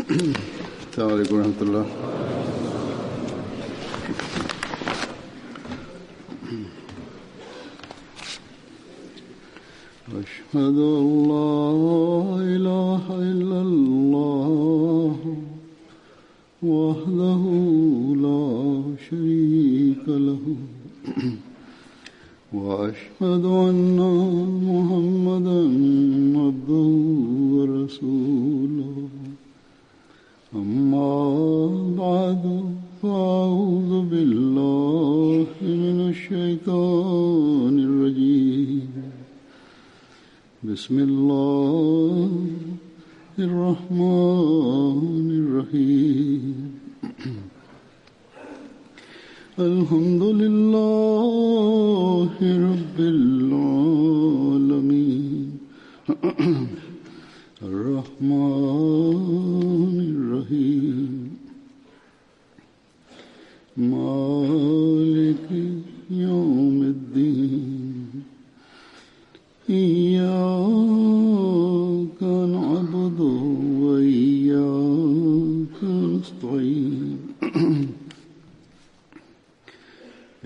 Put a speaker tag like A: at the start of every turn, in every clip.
A: السلام عليكم ورحمة الله. أشهد أن لا إله إلا الله وحده لا شريك له وأشهد أن محمدا عبده ورسوله أما بعد فأعوذ بالله من الشيطان الرجيم بسم الله الرحمن الرحيم الحمد لله رب العالمين الرحمن الرحيم مالك يوم الدين إياك نعبد وإياك نستعين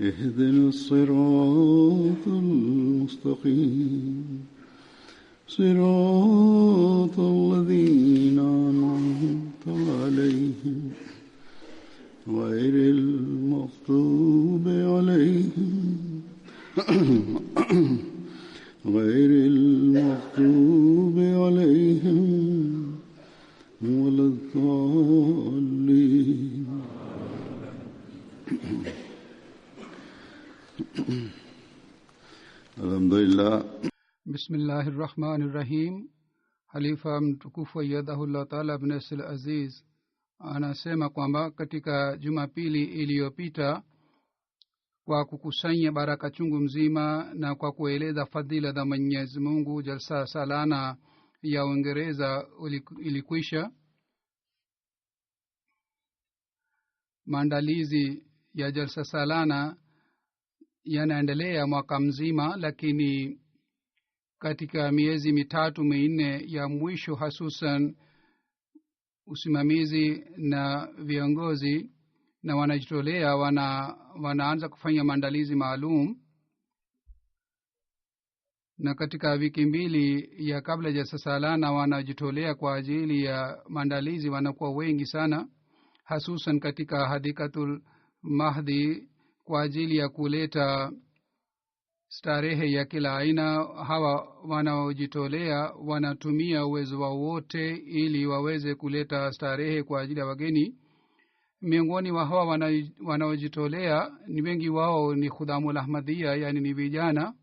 A: اهدنا الصراط المستقيم صراط الذين أنعمت عليهم غير المغضوب عليهم ولا الضالين. Alhamdulillah.
B: Bismillahirrahmanirrahim. Halifa mtukufu ayyadahullah ta'ala ibn Aziz anasema kwamba katika Jumapili iliyopita, kwa kukusanya baraka chungu mzima na kwa kueleza fadhila za Mwenyezi Mungu, jalsa salana ya Uingereza ilikwisha. Maandalizi ya jalsa salana yanaendelea mwaka mzima, lakini katika miezi mitatu minne ya mwisho, hasusan usimamizi na viongozi na wanajitolea wanaanza kufanya maandalizi maalum. Na katika wiki mbili ya kabla ya salana wanajitolea kwa ajili ya maandalizi wanakuwa wengi sana, hasusan katika Hadikatul Mahdi kwa ajili ya kuleta starehe ya kila aina. Hawa wanaojitolea wanatumia uwezo wao wote ili waweze kuleta starehe kwa ajili ya wageni. Miongoni wa hawa wanaojitolea ni wengi wao ni Khudamul Ahmadiyya, yani ni vijana.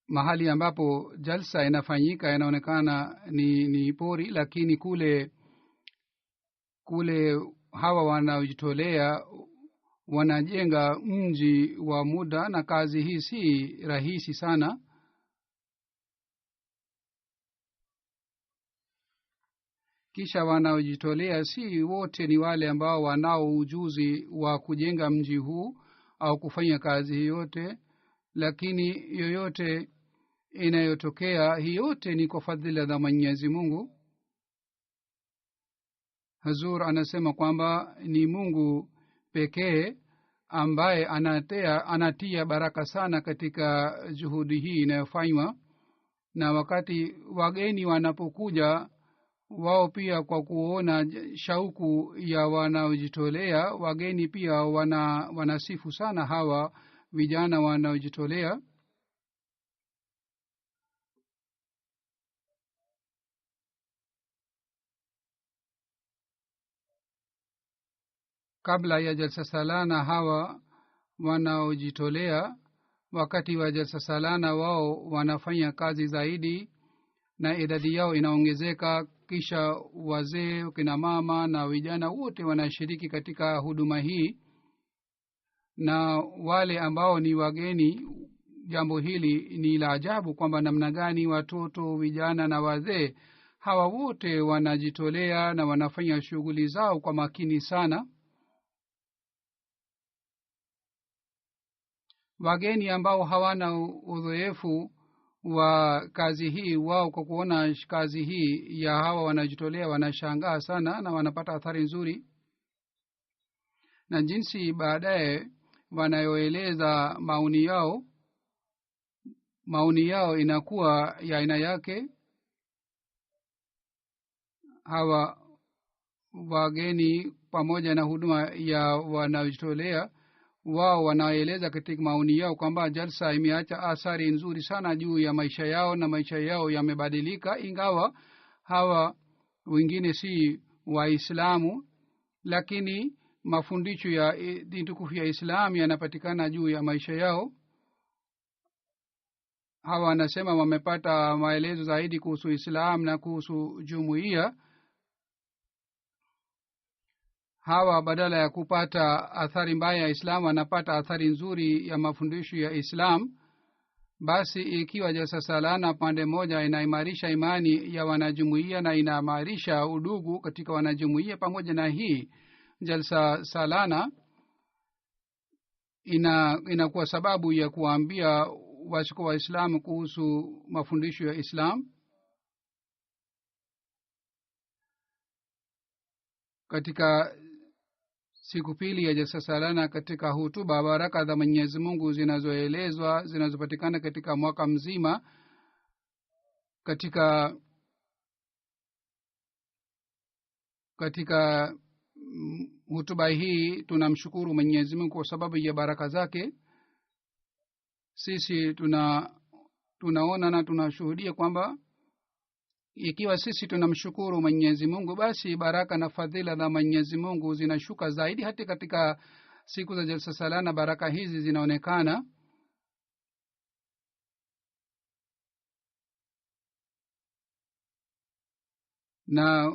B: Mahali ambapo jalsa inafanyika inaonekana ni pori, lakini kule hawa wanaojitolea wanajenga mji wa muda, na kazi hii si rahisi sana. Kisha wanaojitolea si wote ni wale ambao wanao ujuzi wa kujenga mji huu au kufanya kazi hii yote, lakini yoyote inayotokea hii yote ni kwa fadhila za Mwenyezi Mungu. Hazur anasema kwamba ni Mungu pekee ambaye anatia baraka sana katika juhudi hii inayofanywa. Na wakati wageni wanapokuja, wao pia kwa kuona shauku ya wanaojitolea, wageni pia wanasifu sana hawa vijana wanaojitolea. Kabla ya jalsa salana, hawa wanaojitolea wakati wa jalsa salana wao wanafanya kazi zaidi na idadi yao inaongezeka. Kisha wazee, kina mama na vijana wote wanashiriki katika huduma hii, na wale ambao ni wageni, jambo hili ni la ajabu kwamba namna gani watoto, vijana na wazee hawa wote wanajitolea na wanafanya shughuli zao kwa makini sana. Wageni ambao hawana uzoefu wa kazi hii wao kwa kuona kazi hii ya hawa wanajitolea wanashangaa sana na wanapata athari nzuri, na jinsi baadaye wanayoeleza maoni yao inakuwa ya aina yake. Hawa wageni pamoja na huduma ya wanajitolea wao wanaeleza katika maoni yao kwamba jalsa imeacha athari nzuri sana juu ya maisha yao na maisha yao yamebadilika, ingawa hawa wengine si Waislamu, lakini mafundisho ya dini tukufu ya Islam yanapatikana juu ya maisha yao. Hawa wanasema wamepata maelezo zaidi kuhusu Islam na kuhusu jumuiya. Hawa badala ya kupata athari mbaya ya Islam wanapata athari nzuri ya mafundisho ya Islam. Basi ikiwa jalsa salana pande moja inaimarisha imani ya wanajumuiya na inaimarisha udugu katika wanajumuiya, pamoja na hii jalsa salana inakuwa sababu ya kuambia wasiko wa Islam kuhusu mafundisho ya Islam. Katika siku pili ya jalsa salana, katika hutuba baraka za Mwenyezi Mungu zinazoelezwa zinazopatikana katika mwaka mzima. Katika hutuba hii tunamshukuru Mwenyezi Mungu kwa sababu ya baraka zake. Sisi tunaona na tunashuhudia kwamba ikiwa sisi tunamshukuru Mwenyezi Mungu, basi baraka na fadhila za Mwenyezi Mungu zinashuka zaidi. Hata katika siku za jalsa salana baraka hizi zinaonekana. Na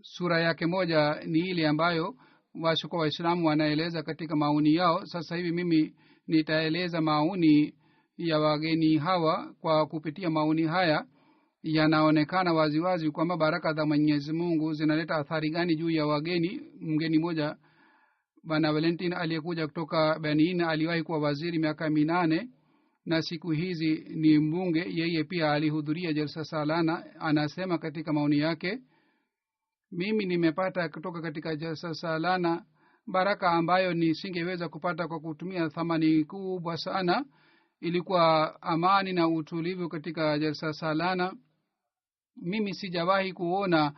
B: sura yake moja ni ile ambayo washuka Waislamu wanaeleza katika maoni yao. Sasa hivi mimi nitaeleza maoni ya wageni hawa. Kwa kupitia maoni haya yanaonekana waziwazi kwamba baraka za Mwenyezi Mungu zinaleta athari gani juu ya wageni. Mgeni mmoja Bwana Valentine aliyekuja kutoka Benin aliwahi kuwa waziri miaka 8 na siku hizi ni mbunge. Yeye pia alihudhuria jalsa salana. Anasema katika maoni yake, mimi nimepata kutoka katika jalsa salana baraka ambayo nisingeweza kupata kwa kutumia thamani kubwa sana. Ilikuwa amani na utulivu katika jalsa salana. Mimi sijawahi kuona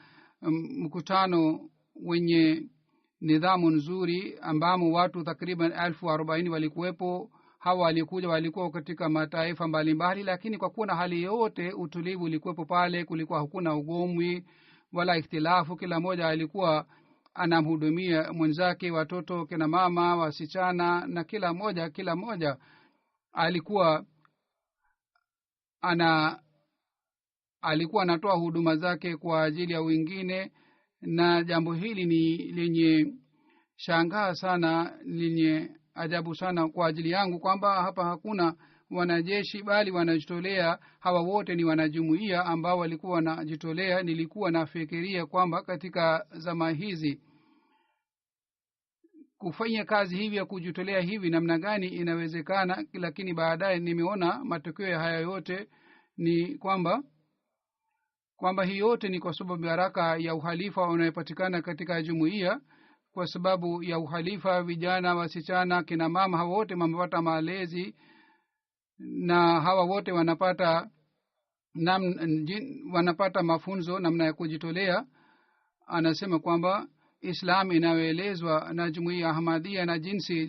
B: mkutano wenye nidhamu nzuri ambamo watu takriban 40,000 walikuwepo. Hawa walikuwa katika mataifa mbalimbali, lakini kwa kuwa na hali yote utulivu ulikuwepo pale. Kulikuwa hakuna ugomvi wala ikhtilafu. Kila mmoja alikuwa anamhudumia mwenzake, watoto, kina mama, wasichana, na kila mmoja alikuwa anatoa huduma zake kwa ajili ya wengine. Na jambo hili ni lenye shangaa sana, lenye ajabu sana kwa ajili yangu, kwamba hapa hakuna wanajeshi bali wanajitolea. Hawa wote ni wanajumuiya ambao walikuwa wanajitolea. Nilikuwa nafikiria kwamba katika zama hizi kufanya kazi hivi ya kujitolea hivi namna gani inawezekana, lakini baadaye nimeona matokeo ya haya yote ni kwamba hii yote ni kwa sababu baraka ya uhalifa unayopatikana katika jumuiya. Kwa sababu ya uhalifa, vijana, wasichana, kina mama, hawa wote wamepata malezi na hawa wote wanapata mafunzo namna ya kujitolea. Anasema kwamba Islam inayoelezwa na jumuiya Ahmadiyya na jinsi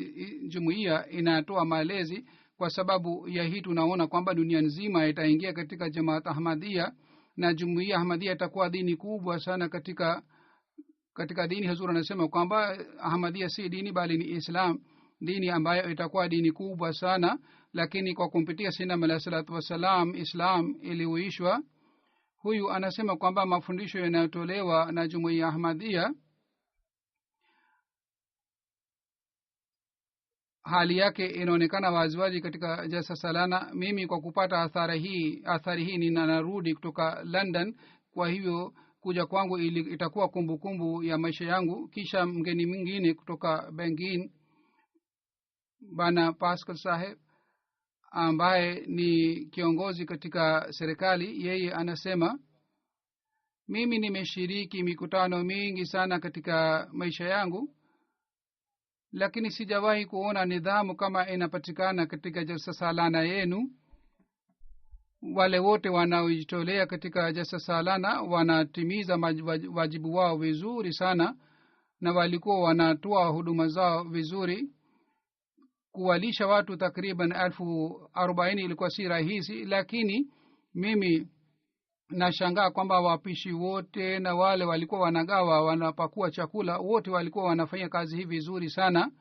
B: jumuiya inatoa malezi. Kwa sababu ya hii tunaona kwamba dunia nzima itaingia katika Jamaat Ahmadiyya na jumuiya Ahmadiyya itakuwa dini kubwa sana katika dini. Hazur anasema kwamba Ahmadiyya si dini bali ni Islam, dini ambayo itakuwa dini kubwa sana. Lakini kwa kumpitia Sayyidina alayhi salatu wasalam Islam iliuishwa. Huyu anasema kwamba mafundisho yanayotolewa na jumuiya Ahmadiyya hali yake inaonekana waziwazi katika jalsa salana. Mimi kwa kupata athari hii ninarudi kutoka London. Kwa hivyo kuja kwangu itakuwa kumbukumbu ya maisha yangu. Kisha mgeni mwingine kutoka Benin, Bana Pascal Saheb, ambaye ni kiongozi katika serikali, yeye anasema mimi nimeshiriki mikutano mingi sana katika maisha yangu, lakini sijawahi kuona nidhamu kama inapatikana katika jalsa salana yenu. Wale wote wanaojitolea katika jalsa salana wanatimiza wajibu wao vizuri sana, na walikuwa wanatoa huduma zao vizuri. Kuwalisha watu takriban 40,000 ilikuwa si rahisi, lakini mimi nashangaa kwamba wapishi wote na wale walikuwa wanagawa wanapakua chakula wote walikuwa wanafanya kazi hii vizuri sana.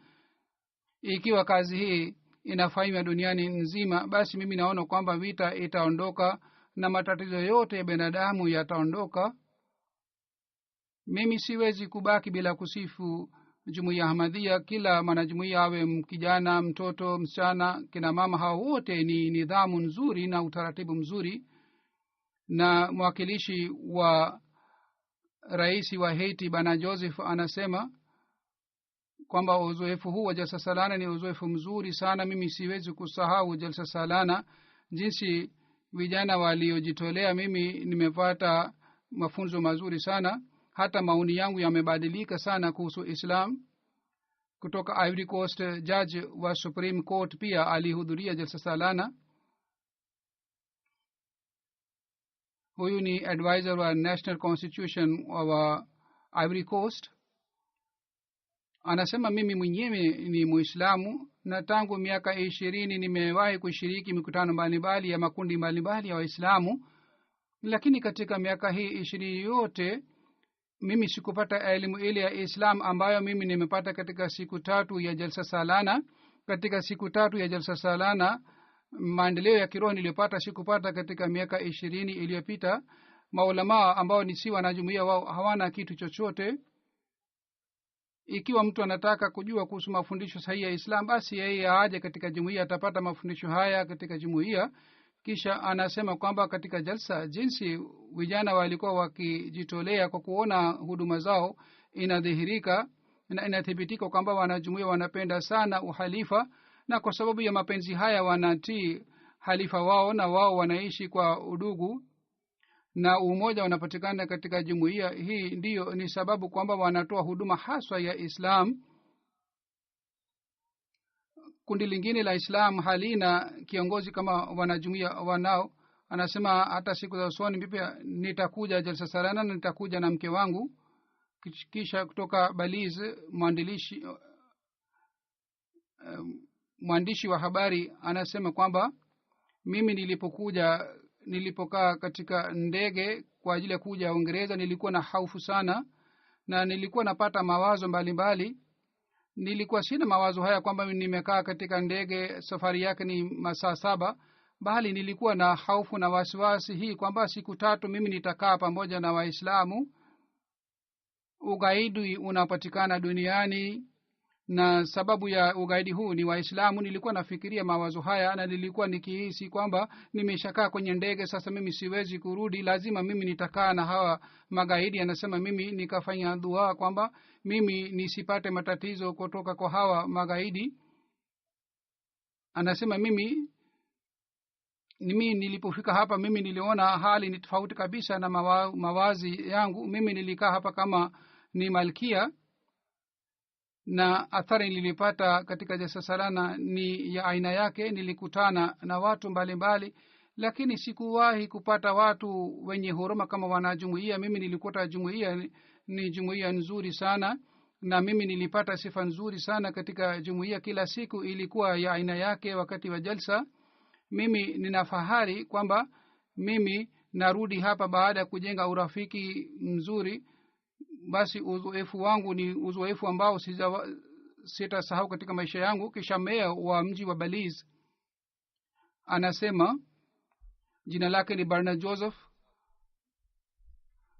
B: Ikiwa kazi hii inafanywa duniani nzima, basi mimi naona kwamba vita itaondoka na matatizo yote ya binadamu yataondoka. Mimi siwezi kubaki bila kusifu jumuiya Ahmadiyya. Kila mwanajumuiya, awe kijana, mtoto, msichana, kina mama, hao wote ni nidhamu nzuri na utaratibu mzuri. Na mwakilishi wa rais wa Haiti bana Joseph anasema kwamba uzoefu huu wa jalsa salana ni uzoefu mzuri sana. Mimi siwezi kusahau jalsa salana, jinsi vijana waliojitolea. Mimi nimepata mafunzo mazuri sana, hata maoni yangu yamebadilika sana kuhusu Islam. Kutoka Ivory Coast, judge wa Supreme Court pia alihudhuria jalsa salana. Huyu ni advisor wa National Constitution wa Ivory Coast. Anasema mimi mwenyewe ni Muislamu na tangu miaka 20 nimewahi kushiriki mikutano mbalimbali ya makundi mbalimbali ya Waislamu, lakini katika miaka hii 20 yote mimi sikupata elimu ile ya Islam ambayo mimi nimepata katika siku 3 ya jalsa salana. Katika siku 3 ya jalsa salana maendeleo ya kiroho niliyopata sikupata katika miaka 20 iliyopita. Maulama ambao ni si wanajumuiya, wao hawana kitu chochote. Ikiwa mtu anataka kujua kuhusu mafundisho sahihi ya Islam, basi yeye aje katika jumuiya, atapata mafundisho haya katika jumuiya. Kisha anasema kwamba katika jalsa jinsi vijana walikuwa wakijitolea kwa kuona huduma zao inadhihirika na inathibitika kwamba wanajumuiya wanapenda sana uhalifa, na kwa sababu ya mapenzi haya wanatii halifa wao na wao wanaishi kwa udugu na umoja unapatikana katika jumuiya hii. Ndiyo ni sababu kwamba wanatoa huduma haswa ya Islam. Kundi lingine la Islam halina kiongozi kama wanajumuiya wanao. Anasema hata siku za usoni pia nitakuja jalsa salana, nitakuja na mke wangu. Kisha kutoka Belize mwandishi wa habari anasema kwamba mimi nilipokaa katika ndege kwa ajili ya kuja Uingereza, nilikuwa na hofu sana na nilikuwa napata mawazo mbalimbali. Nilikuwa sina mawazo haya kwamba nimekaa katika ndege safari yake ni masaa 7, bali nilikuwa na hofu na wasiwasi hii kwamba siku 3 mimi nitakaa pamoja na Waislamu. Ugaidi unapatikana duniani na sababu ya ugaidi huu ni Waislamu. Nilikuwa nafikiria mawazo haya na nilikuwa nikihisi kwamba nimeshakaa kwenye ndege, sasa mimi siwezi kurudi, lazima mimi nitakaa na hawa magaidi. Anasema mimi nikafanya dua kwamba mimi nisipate matatizo kutoka kwa hawa magaidi. Anasema mimi nilipofika hapa mimi niliona hali ni tofauti kabisa na mawazi yangu. Mimi nilikaa hapa kama ni malkia, na athari nilipata katika jalsa salana ni ya aina yake. Nilikutana na watu mbalimbali, lakini sikuwahi kupata watu wenye huruma kama wanajumuiya. Mimi nilikuta jumuiya ni jumuiya nzuri sana, na mimi nilipata sifa nzuri sana katika jumuiya. Kila siku ilikuwa ya aina yake. Wakati wa jalsa mimi ninafahari kwamba mimi narudi hapa baada ya kujenga urafiki mzuri. Basi uzoefu wangu ni uzoefu ambao sitasahau katika maisha yangu. Kisha meya wa mji wa Belize anasema, jina lake ni Bana Joseph.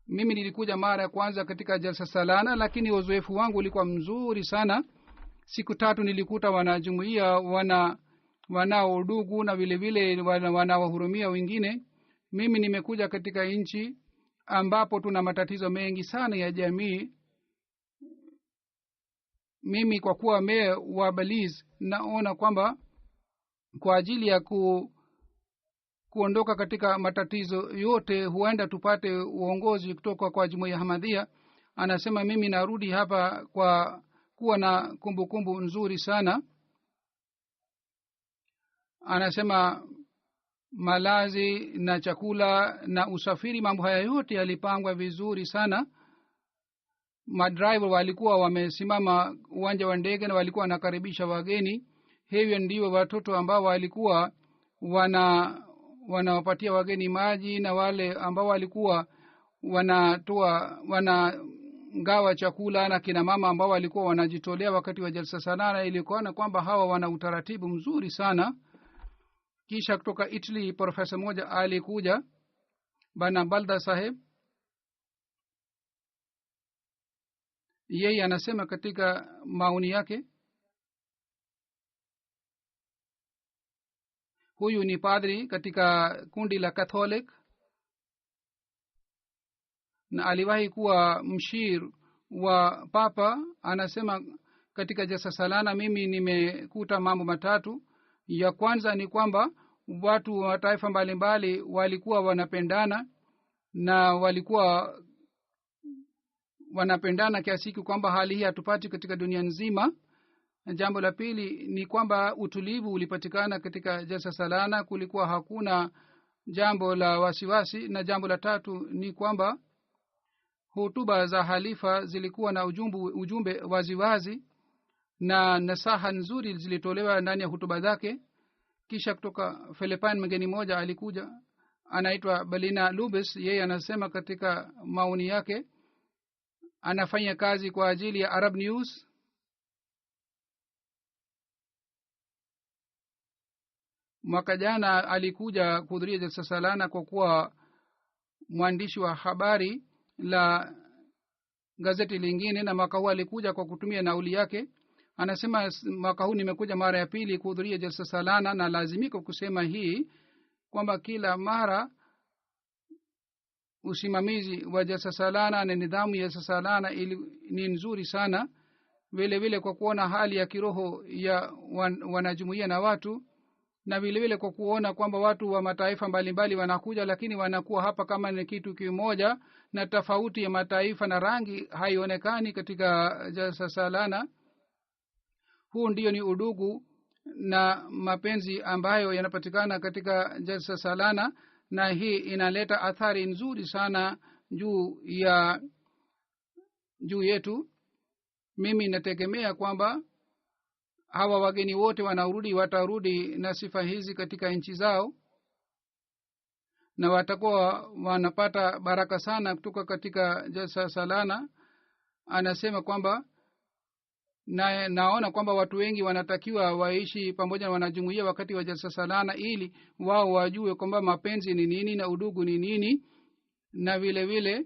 B: Mimi nilikuja mara ya kwanza katika jalsa salana, lakini uzoefu wangu ulikuwa mzuri sana. Siku 3 nilikuta wanajumuiya wana udugu na vile vile wanawahurumia wengine. Mimi nimekuja katika nchi ambapo tuna matatizo mengi sana ya jamii. Mimi kwa kuwa meya wa Belize naona kwamba kwa ajili ya kuondoka katika matatizo yote huenda tupate uongozi kutoka kwa jumuiya Ahmadiyya. Anasema mimi narudi hapa kwa kuwa na kumbukumbu nzuri sana. Anasema malazi na chakula na usafiri, mambo haya yote yalipangwa vizuri sana. Madriver walikuwa wamesimama uwanja wa ndege na walikuwa wanakaribisha wageni. Hivyo ndio watoto ambao walikuwa wanawapatia wageni maji, na wale ambao walikuwa wanagawa chakula, na kina mama ambao walikuwa wanajitolea wakati wa jalsa salana. Ilikuwa kwamba hawa wana utaratibu mzuri sana. Kisha kutoka Italy profesa moja alikuja, bana Balda Saheb. Yeye anasema katika maoni yake, huyu ni padri katika kundi la Catholic na aliwahi kuwa mshir wa papa. Anasema katika jalsa salana mimi nimekuta mambo matatu. Ya kwanza ni kwamba watu wa taifa mbalimbali walikuwa wanapendana, na walikuwa wanapendana kiasi kwamba hali hii hatupati katika dunia nzima. Jambo la pili ni kwamba utulivu ulipatikana katika jalsa salana, kulikuwa hakuna jambo la wasiwasi. Na jambo la tatu ni kwamba hotuba za halifa zilikuwa na ujumbe waziwazi na nasaha nzuri zilitolewa ndani ya hotuba zake. Kisha kutoka Philippines mgeni moja alikuja, anaitwa Belina Lubis. Yeye anasema katika maoni yake, anafanya kazi kwa ajili ya Arab News. Mwaka jana alikuja kuhudhuria jalsa salana kwa kuwa mwandishi wa habari la gazeti lingine, na mwaka huu alikuja kwa kutumia nauli yake. Anasema mwaka huu nimekuja mara ya pili kuhudhuria jalsa salana, na lazimika kusema hii kwamba kila mara usimamizi wa jalsa salana na nidhamu ya jalsa salana ni nzuri sana. Vile vile kwa kuona hali ya kiroho ya wanajumuiya na watu, na vile vile kwa kuona kwamba watu wa mataifa mbalimbali wanakuja, lakini wanakuwa hapa kama ni kitu kimoja, na tofauti ya mataifa na rangi haionekani katika jalsa salana. Huu ndio ni udugu na mapenzi ambayo yanapatikana katika jalsa salana, na hii inaleta athari nzuri sana juu yetu. Mimi nategemea kwamba hawa wageni wote watarudi na sifa hizi katika nchi zao, na watakuwa wanapata baraka sana kutoka katika jalsa salana. Anasema kwamba naona kwamba watu wengi wanatakiwa waishi pamoja na wanajumuiya wakati wa jalsa salana, ili wao wajue kwamba mapenzi ni nini na udugu ni nini, na vile vile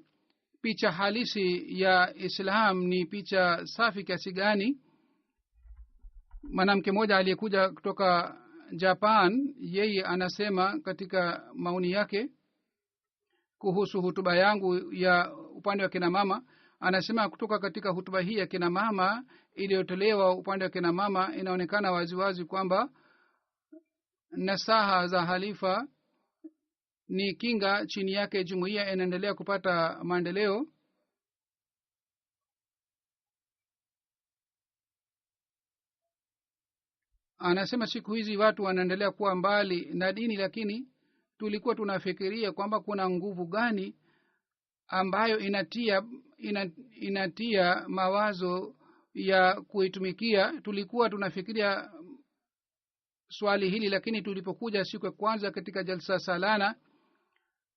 B: picha halisi ya Islam ni picha safi kiasi gani. Mwanamke mmoja aliyekuja kutoka Japan, yeye anasema katika maoni yake kuhusu hutuba yangu ya upande wa kina mama, anasema kutoka katika hutuba hii ya kina mama iliyotolewa upande wa kina mama, inaonekana waziwazi kwamba nasaha za halifa ni kinga, chini yake jumuiya inaendelea kupata maendeleo. Anasema siku hizi watu wanaendelea kuwa mbali na dini, lakini tulikuwa tunafikiria kwamba kuna nguvu gani ambayo inatia mawazo ya kuitumikia. Tulikuwa tunafikiria swali hili, lakini tulipokuja siku ya kwanza katika jalsa salana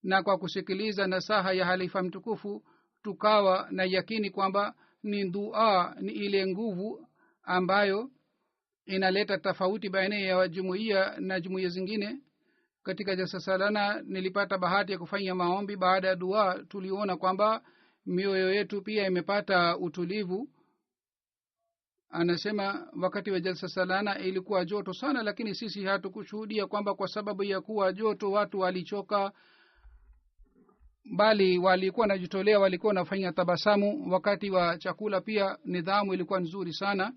B: na kwa kusikiliza nasaha ya halifa mtukufu, tukawa na yakini kwamba ni dua, ni ile nguvu ambayo inaleta tofauti baina ya jumuiya na jumuiya zingine. Katika jalsa salana nilipata bahati ya kufanya maombi. Baada ya dua tuliona kwamba mioyo yetu pia imepata utulivu. Anasema wakati wa jalsa salana ilikuwa joto sana, lakini sisi hatukushuhudia kwamba kwa sababu ya kuwa joto watu walichoka, bali walikuwa najitolea, walikuwa wanafanya tabasamu. Wakati wa chakula pia nidhamu ilikuwa nzuri sana.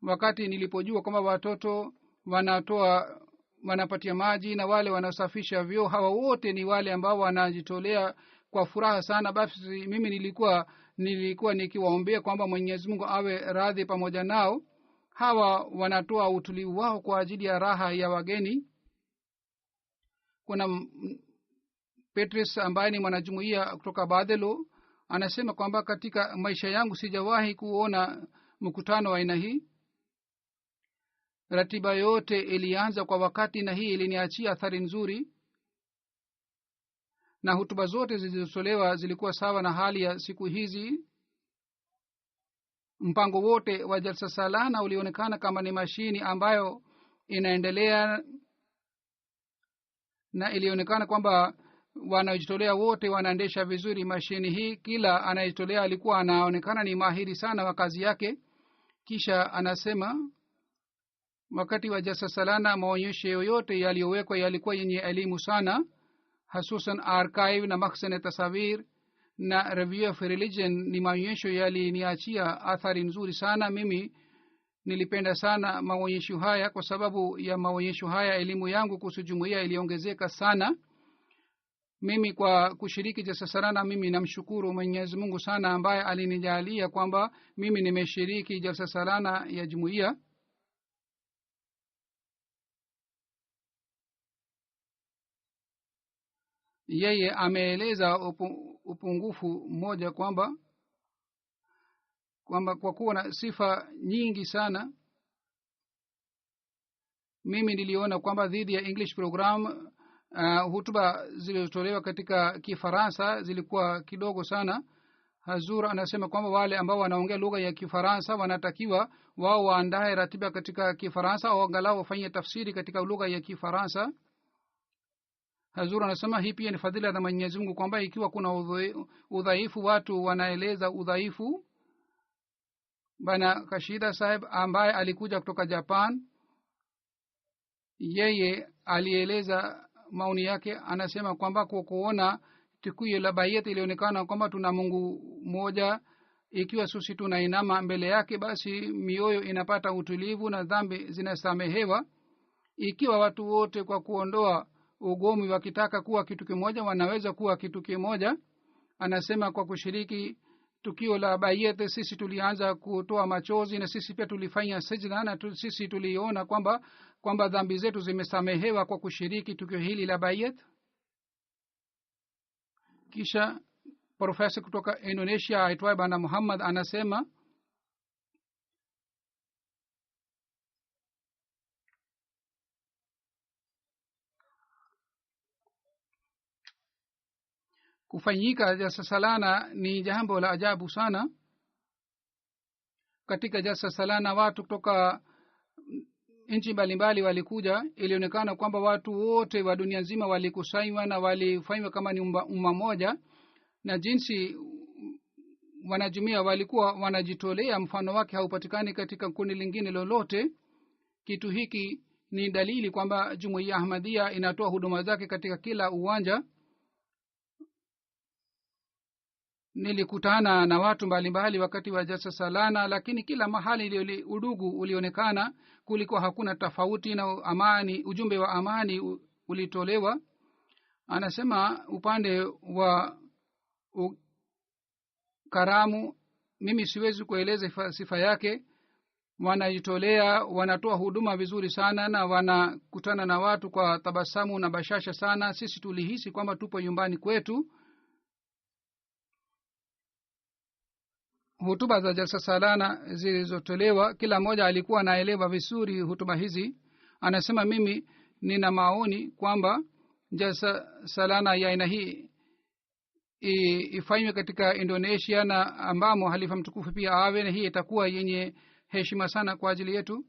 B: Wakati nilipojua kwamba watoto wanatoa wanapatia maji na wale wanaosafisha vyoo, hawa wote ni wale ambao wanajitolea kwa furaha sana. Basi mimi nilikuwa nikiwaombea kwamba Mwenyezi Mungu awe radhi pamoja nao. Hawa wanatoa utulivu wao kwa ajili ya raha ya wageni. Kuna Petrus ambaye ni mwanajumuiya kutoka Badelo anasema kwamba katika maisha yangu sijawahi kuona mkutano wa aina hii. Ratiba yote ilianza kwa wakati na hii iliniachia athari nzuri, na hutuba zote zilizotolewa zilikuwa sawa na hali ya siku hizi. Mpango wote wa jalsa salana ulionekana kama ni mashini ambayo inaendelea, na ilionekana kwamba wanajitolea wote wanaendesha vizuri mashini hii. Kila anayejitolea alikuwa anaonekana ni mahiri sana wa kazi yake. Kisha anasema wakati wa jalsa salana maonyesho yoyote yaliyowekwa yalikuwa yenye elimu sana, hususan archive na makhzan tasawir na review of religion. Ni maonyesho yaliniachia athari nzuri sana. Mimi nilipenda sana maonyesho haya. Kwa sababu ya maonyesho haya elimu yangu kuhusu jumuiya iliongezeka sana. Mimi kwa kushiriki jalsa salana, mimi namshukuru Mwenyezi Mungu sana ambaye alinijalia kwamba mimi nimeshiriki jalsa salana ya jumuiya. Yeye ameeleza upungufu mmoja kwamba kwa kuwa na sifa nyingi sana, mimi niliona kwamba dhidi ya English program hutuba zilizotolewa katika Kifaransa zilikuwa kidogo sana. Hazur anasema kwamba wale ambao wanaongea lugha ya Kifaransa wanatakiwa wao waandae ratiba katika Kifaransa au angalau wafanye tafsiri katika lugha ya Kifaransa. Hazur anasema hii pia ni fadhila za Mwenyezi Mungu kwamba ikiwa kuna udhaifu watu wanaeleza udhaifu. Bana Kashida Sahib ambaye alikuja kutoka Japan, yeye alieleza maoni yake. Anasema kwamba kwa kuona tukio la bayat ilionekana kwamba tuna Mungu mmoja. Ikiwa sisi tunainama mbele yake, basi mioyo inapata utulivu na dhambi zinasamehewa. Ikiwa watu wote kwa kuondoa ugomvi wakitaka kuwa kitu kimoja, wanaweza kuwa kitu kimoja. Anasema kwa kushiriki tukio la bayat sisi tulianza kutoa machozi, na sisi pia tulifanya sajda, na sisi tuliona kwamba dhambi zetu zimesamehewa kwa kushiriki tukio hili la bayat. Kisha profesa kutoka Indonesia aitwaye Bana Muhammad anasema kufanyika jalsa salana ni jambo la ajabu sana. Katika jalsa salana watu kutoka nchi mbalimbali walikuja. Ilionekana kwamba watu wote wa dunia nzima walikusanywa na walifanywa kama ni umma moja, na jinsi wanajumuiya walikuwa wanajitolea mfano wake haupatikani katika kundi lingine lolote. Kitu hiki ni dalili kwamba jumuiya Ahmadiyya inatoa huduma zake katika kila uwanja. Nilikutana na watu mbalimbali wakati wa jalsa salana, lakini kila mahali udugu ulionekana. Kulikuwa hakuna tofauti na amani, ujumbe wa amani ulitolewa. Anasema upande wa karamu, mimi siwezi kueleza sifa yake. Wanajitolea, wanatoa huduma vizuri sana, na wanakutana na watu kwa tabasamu na bashasha sana. Sisi tulihisi kwamba tupo nyumbani kwetu. Hutuba za jalsa salana zilizotolewa, kila mmoja alikuwa anaelewa vizuri hutuba hizi. Anasema mimi nina maoni kwamba jalsa salana ya aina hii ifanywe katika Indonesia, na ambamo halifa mtukufu pia awe, na hii itakuwa yenye heshima sana kwa ajili yetu.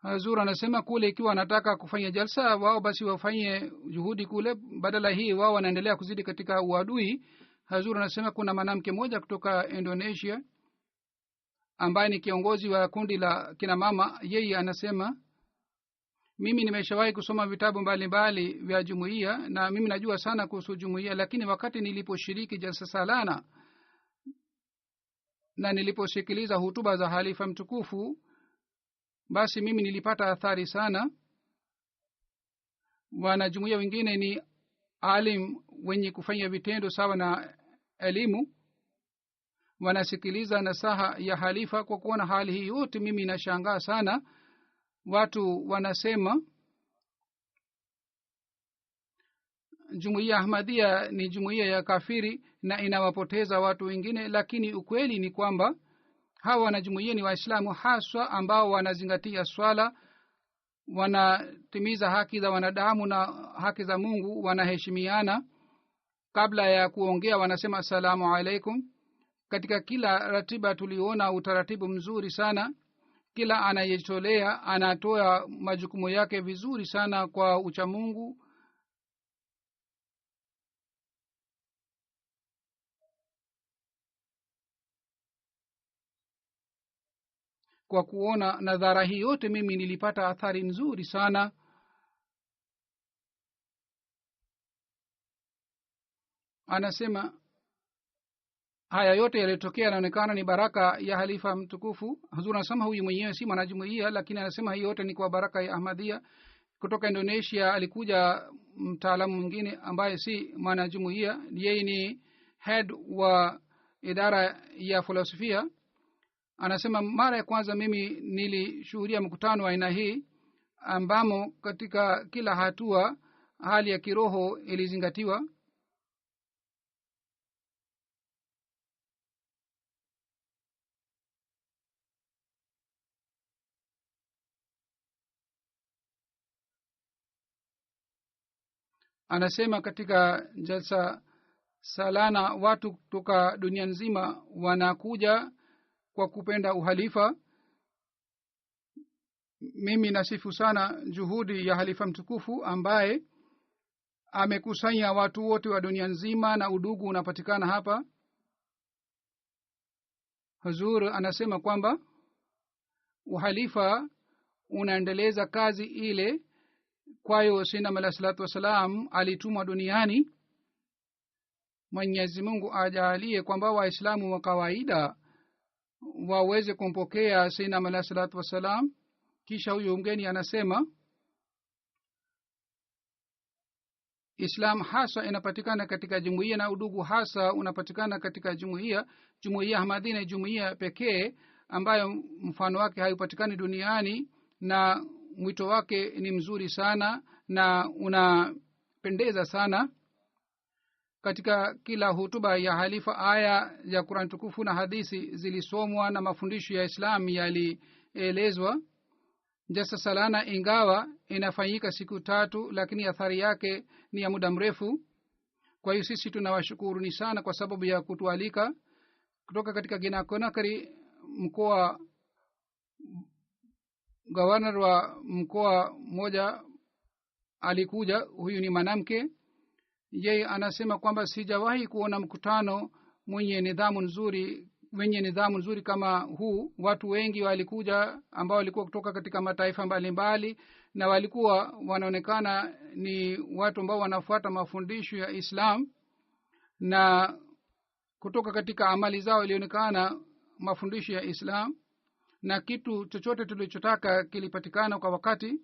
B: Hazur anasema kule ikiwa anataka kufanya jalsa wao basi wafanye juhudi kule, badala hii wao wanaendelea kuzidi katika uadui. Hazur anasema kuna mwanamke mmoja kutoka Indonesia ambaye ni kiongozi wa kundi la kina mama. Yeye anasema mimi nimeshawahi kusoma vitabu mbalimbali vya jumuiya na mimi najua sana kuhusu jumuiya, lakini wakati niliposhiriki jalsa salana na niliposikiliza hutuba za halifa mtukufu, basi mimi nilipata athari sana. wanajumuiya wengine ni alim wenye kufanya vitendo sawa na elimu, wanasikiliza nasaha ya halifa. Kwa kuona hali hii yote mimi nashangaa sana. Watu wanasema jumuiya Ahmadiyya ni jumuiya ya kafiri na inawapoteza watu wengine, lakini ukweli ni kwamba hawa wanajumuiya ni Waislamu haswa ambao wanazingatia swala, wanatimiza haki za wanadamu na haki za Mungu, wanaheshimiana. Kabla ya kuongea wanasema assalamu alaikum. Katika kila ratiba tuliona utaratibu mzuri sana. Kila anayejitolea anatoa majukumu yake vizuri sana kwa uchamungu. Kwa kuona nadhara hii yote mimi nilipata athari nzuri sana. Anasema haya yote yalitokea yanaonekana ni baraka ya halifa mtukufu. Hazur anasema huyu mwenyewe si mwanajumuiya, lakini anasema hii yote ni kwa baraka ya Ahmadiyya. Kutoka Indonesia alikuja mtaalamu mwingine ambaye si mwanajumuiya, yeye ni head wa idara ya filosofia. Anasema mara ya kwanza mimi nilishuhudia mkutano wa aina hii ambamo katika kila hatua hali ya kiroho ilizingatiwa. Anasema katika jalsa salana watu kutoka dunia nzima wanakuja kwa kupenda uhalifa. Mimi nasifu sana juhudi ya halifa mtukufu ambaye amekusanya watu wote wa dunia nzima na udugu unapatikana hapa. Hazur anasema kwamba uhalifa unaendeleza kazi ile kwayo Sayyidina alayhi salatu wasalam alitumwa duniani. Mwenyezi Mungu ajalie kwamba Waislamu wa kawaida waweze kumpokea Sayyidina alayhi salatu wasalam. Kisha huyo mgeni anasema Islam hasa inapatikana katika jumuiya na udugu hasa unapatikana katika jumuiya. Jumuiya Ahmadiyya ni jumuiya pekee ambayo mfano wake haipatikani duniani, na mwito wake ni mzuri sana na unapendeza sana. Katika kila hutuba ya halifa aya ya Qur'an tukufu na hadithi zilisomwa na mafundisho ya Islam yalielezwa. Jalsa salana ingawa inafanyika siku 3, lakini athari yake ni ya muda mrefu. Kwa hiyo sisi tunawashukuruni sana kwa sababu ya kutualika. Kutoka katika Guinea-Conakry mkoa, governor wa mkoa mmoja alikuja. Huyu ni mwanamke. Yeye anasema kwamba sijawahi kuona mkutano wenye nidhamu nzuri kama huu. Watu wengi walikuja ambao walikuwa kutoka katika mataifa mbalimbali na walikuwa wanaonekana ni watu ambao wanafuata mafundisho ya Islam, na kutoka katika amali zao ilionekana mafundisho ya Islam, na kitu chochote tulichotaka kilipatikana kwa wakati.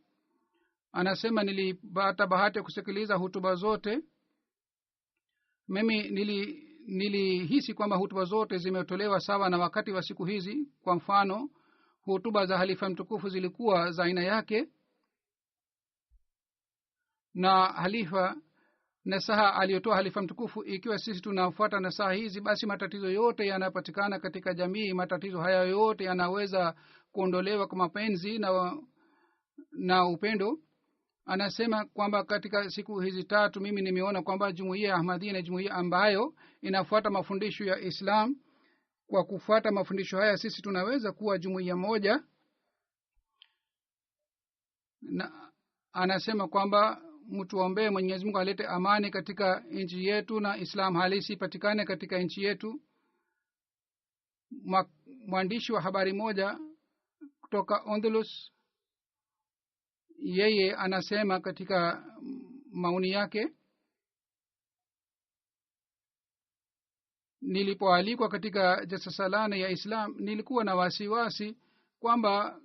B: Anasema nilipata bahati ya kusikiliza hutuba zote. Mimi nilihisi kwamba hutuba zote zimetolewa sawa na wakati wa siku hizi. Kwa mfano, hutuba za halifa mtukufu zilikuwa za aina yake, na halifa nasaha aliyotoa halifa mtukufu, ikiwa sisi tunafuata nasaha hizi, basi matatizo yote yanapatikana katika jamii. Matatizo haya yote yanaweza kuondolewa kwa mapenzi na upendo. Anasema kwamba katika siku hizi 3 mimi nimeona kwamba jumuiya ya Ahmadiyya ni jumuiya ambayo inafuata mafundisho ya Islam. Kwa kufuata mafundisho haya sisi tunaweza kuwa jumuiya moja. Na anasema kwamba mtuombee Mwenyezi Mungu alete amani katika nchi yetu na Islam halisi patikane katika nchi yetu. Mwandishi wa habari moja kutoka Andalus, yeye anasema katika maoni yake, nilipoalikwa katika jalsa salana ya Islam nilikuwa na wasiwasi kwamba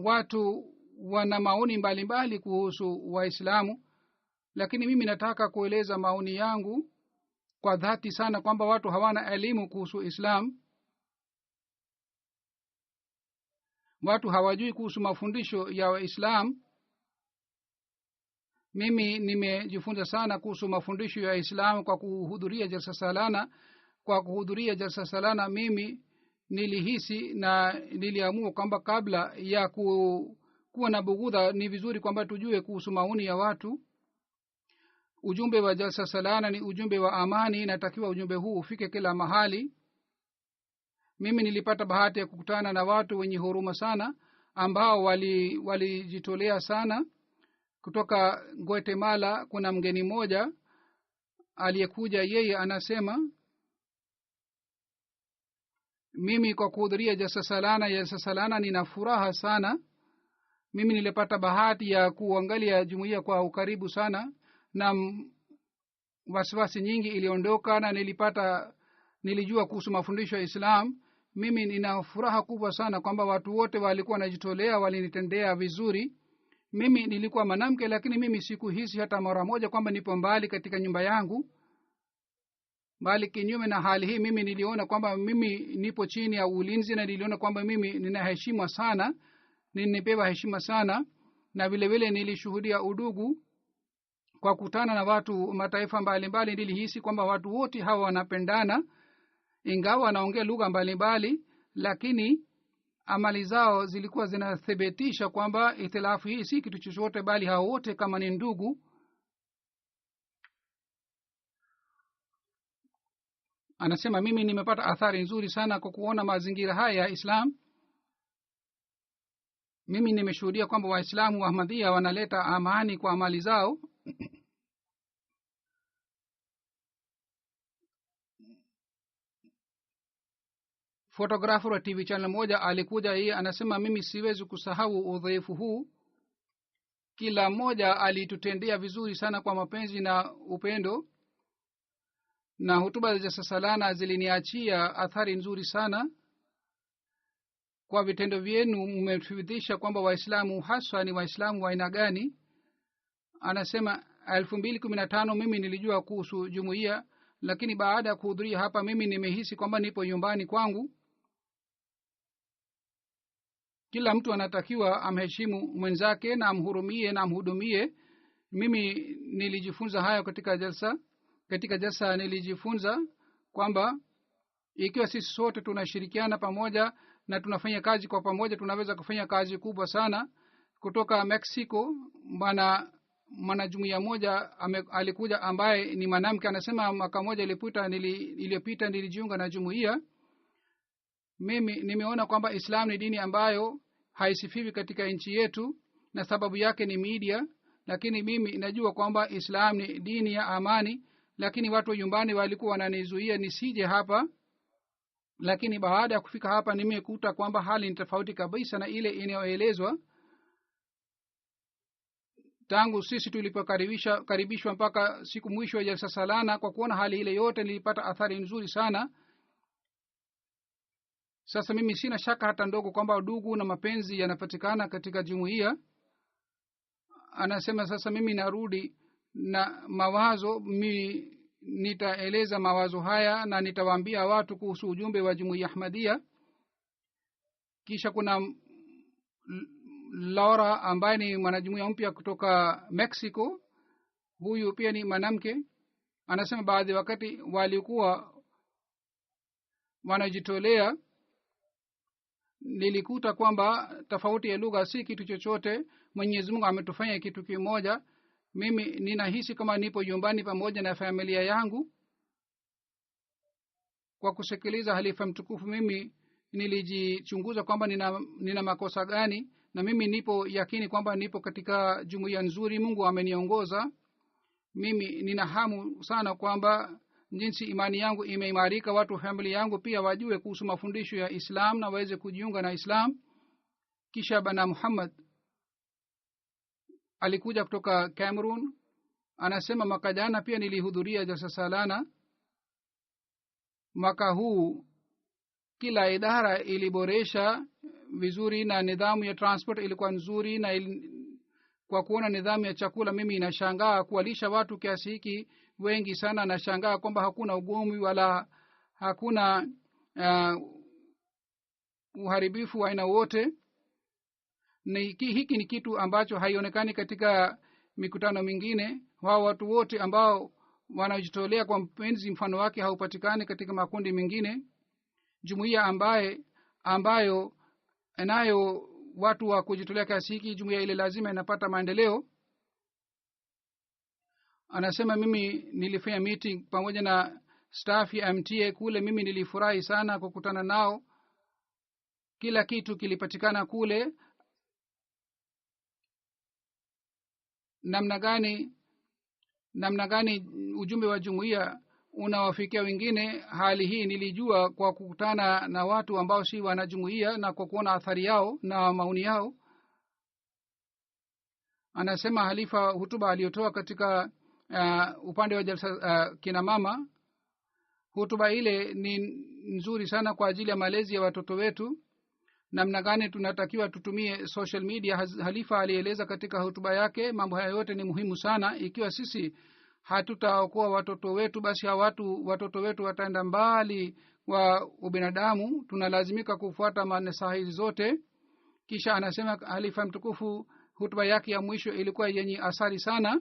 B: watu wana maoni mbalimbali kuhusu waislamu, lakini mimi nataka kueleza maoni yangu kwa dhati sana kwamba watu hawana elimu kuhusu Islam. Watu hawajui kuhusu mafundisho ya Waislamu. Mimi nimejifunza sana kuhusu mafundisho ya Islam kwa kuhudhuria jalsa salana. Kwa kuhudhuria jalsa salana mimi nilihisi na niliamua kwamba kabla ya kuwa na bughudha ni vizuri kwamba tujue kuhusu maoni ya watu. Ujumbe wa jalsa salana ni ujumbe wa amani, natakiwa ujumbe huu ufike kila mahali. Mimi nilipata bahati ya kukutana na watu wenye huruma sana ambao walijitolea sana. Kutoka Guatemala kuna mgeni mmoja aliyekuja, yeye anasema mimi kwa kuhudhuria jalsa salana nina furaha sana. Mimi nilipata bahati ya kuangalia jumuiya kwa ukaribu sana na wasiwasi nyingi iliondoka na nilijua kuhusu mafundisho ya Islam. Mimi nina furaha kubwa sana kwamba watu wote walikuwa wanajitolea, walinitendea vizuri. Mimi nilikuwa mwanamke, lakini mimi sikuhisi hata mara moja kwamba nipo mbali katika nyumba yangu, bali kinyume na hali hii mimi niliona kwamba mimi nipo chini ya ulinzi, na niliona kwamba mimi nina heshima sana, ninapewa heshima sana. Na vile vile nilishuhudia udugu kwa kukutana na watu mataifa mbalimbali. Nilihisi kwamba watu wote hawa wanapendana, ingawa wanaongea lugha mbalimbali, lakini amali zao zilikuwa zinathibitisha kwamba itilafu hii si kitu chochote, bali hao wote kama ni ndugu. Anasema mimi nimepata athari nzuri sana kwa kuona mazingira haya ya Islam. Mimi nimeshuhudia kwamba Waislamu wa Ahmadiyya wanaleta amani kwa amali zao. Photographer wa TV channel moja alikuja, yeye anasema mimi siwezi kusahau udhaifu huu. Kila mmoja alitutendea vizuri sana kwa mapenzi na upendo, na hutuba za salana ziliniachia athari nzuri sana. Kwa vitendo vyenu mmethibitisha kwamba Waislamu hasa ni Waislamu wa aina gani. Anasema 2015 mimi nilijua kuhusu jumuiya, lakini baada ya kuhudhuria hapa mimi nimehisi kwamba nipo nyumbani kwangu. Kila mtu anatakiwa amheshimu mwenzake na amhurumie na amhudumie. Mimi nilijifunza hayo katika jalsa nilijifunza kwamba ikiwa sisi sote tunashirikiana pamoja na tunafanya kazi kwa pamoja, tunaweza kufanya kazi kubwa sana. Kutoka Mexico mwanajumuiya moja alikuja ambaye ni mwanamke. Anasema mwaka moja iliyopita nilijiunga na jumuiya. Mimi nimeona kwamba Islam ni dini ambayo haisifiwi katika nchi yetu, na sababu yake ni media. Lakini mimi najua kwamba Islam ni dini ya amani, lakini watu nyumbani walikuwa wananizuia nisije hapa. Lakini baada ya kufika hapa nimekuta kwamba hali ni tofauti kabisa na ile inayoelezwa. Tangu sisi tulipokaribishwa mpaka siku mwisho ya jalsa salana, kwa kuona hali ile yote nilipata athari nzuri sana. Sasa mimi sina shaka hata ndogo kwamba udugu na mapenzi yanapatikana katika jumuiya. Anasema sasa mimi narudi na mawazo, mimi nitaeleza mawazo haya na nitawaambia watu kuhusu ujumbe wa jumuiya Ahmadiyya. Kisha kuna Laura ambaye ni mwanajumuiya mpya kutoka Mexico. Huyu pia ni mwanamke. Anasema baadhi wakati walikuwa wanajitolea, nilikuta kwamba tofauti ya lugha si kitu chochote. Mwenyezi Mungu ametufanya kitu kimoja. Mimi ninahisi kama nipo nyumbani pamoja na familia yangu. Kwa kusikiliza halifa mtukufu mimi nilijichunguza kwamba nina makosa gani, na mimi nipo yakini kwamba nipo katika jumuiya nzuri. Mungu ameniongoza. Mimi nina hamu sana kwamba jinsi imani yangu imeimarika, watu familia yangu pia wajue kuhusu mafundisho ya Islam na waweze kujiunga na Islam. Kisha bana Muhammad alikuja kutoka Cameroon. Anasema mwaka jana pia nilihudhuria jalsa salana. Mwaka huu kila idara iliboresha vizuri na nidhamu ya transport ilikuwa nzuri na kwa kuona nidhamu ya chakula mimi inashangaa kuwalisha watu kiasi hiki wengi sana. Nashangaa kwamba hakuna ugomvi wala hakuna uharibifu wa aina wote. Hiki ni kitu ambacho haionekani katika mikutano mingine. Wao watu wote ambao wanajitolea kwa mpenzi mfano wake haupatikani katika makundi mengine. Jumuiya ambayo inayo watu wa kujitolea kiasi hiki, jumuiya ile lazima inapata maendeleo. Anasema mimi nilifanya meeting pamoja na staff ya MTA kule. Mimi nilifurahi sana kukutana nao, kila kitu kilipatikana kule. namna gani ujumbe wa jumuiya unawafikia wengine. Hali hii nilijua kwa kukutana na watu ambao si wanajumuiya na kwa kuona athari yao na maoni yao. Anasema halifa hutuba aliyotoa katika upande wa jalsa kina mama, hutuba ile ni nzuri sana kwa ajili ya malezi ya watoto wetu. namna gani tunatakiwa tutumie social media. Halifa alieleza katika hotuba yake mambo haya yote ni muhimu sana. Ikiwa sisi hatutaokoa watoto wetu, basi watoto wetu wataenda mbali wa ubinadamu. Tunalazimika kufuata manesaha hizi zote. Kisha anasema halifa mtukufu hotuba yake ya mwisho ilikuwa yenye athari sana.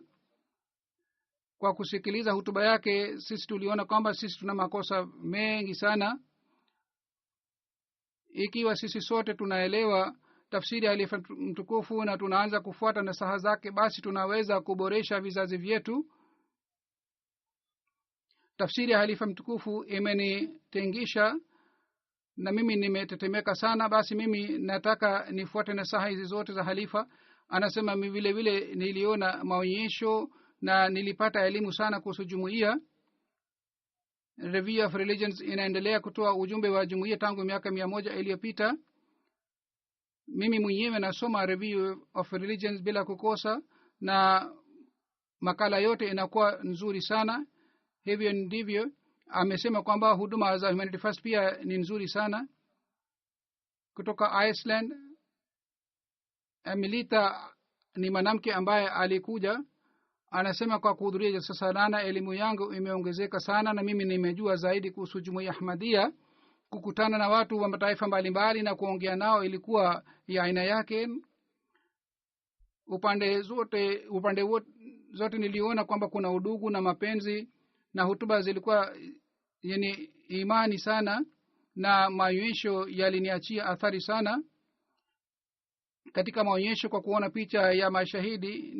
B: Kwa kusikiliza hotuba yake sisi tuliona kwamba sisi tuna makosa mengi sana. Ikiwa sisi sote tunaelewa tafsiri ya halifa mtukufu na tunaanza kufuata nasaha zake, basi tunaweza kuboresha vizazi vyetu. Tafsiri ya halifa mtukufu imenitengisha na mimi nimetetemeka sana. Basi mimi nataka nifuate nasaha hizi zote za halifa. Anasema vile vile niliona maonyesho na nilipata elimu sana kuhusu jumuiya. Review of Religions inaendelea kutoa ujumbe wa jumuiya tangu miaka 100 iliyopita. Mimi mwenyewe nasoma Review of Religions bila kukosa na makala yote inakuwa nzuri sana. Hivyo ndivyo amesema kwamba huduma za Humanity First pia ni nzuri sana. Kutoka Iceland, Emilita ni mwanamke ambaye alikuja. Anasema kwa kuhudhuria jalsa salana elimu yangu imeongezeka sana na mimi nimejua zaidi kuhusu jumuiya Ahmadiyya. Kukutana na watu wa mataifa mbalimbali na kuongea nao ilikuwa ya aina yake. Upande zote niliona kwamba kuna udugu na mapenzi, na hotuba zilikuwa yenye imani sana na maonyesho yaliniachia athari sana. Katika maonyesho kwa kuona picha ya mashahidi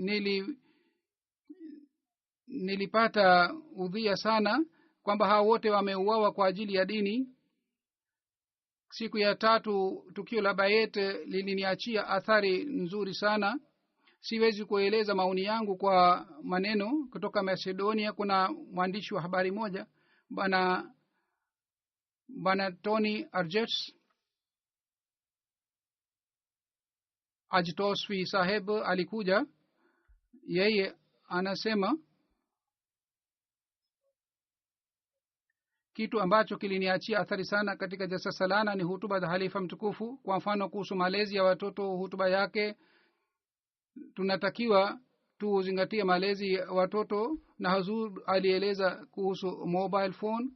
B: nilipata udhia sana kwamba hao wote wameuawa kwa ajili ya dini. Siku ya 3 tukio la Bayet liliniachia athari nzuri sana. Siwezi kueleza maoni yangu kwa maneno. Kutoka Macedonia kuna mwandishi wa habari moja bana Tony Ajtosvi saheb alikuja. Yeye anasema kitu ambacho kiliniachia athari sana katika jalsa salana ni hutuba za halifa mtukufu. Kwa mfano kuhusu malezi ya watoto, hutuba yake tunatakiwa tuzingatie malezi ya watoto, na Hazur alieleza kuhusu mobile phone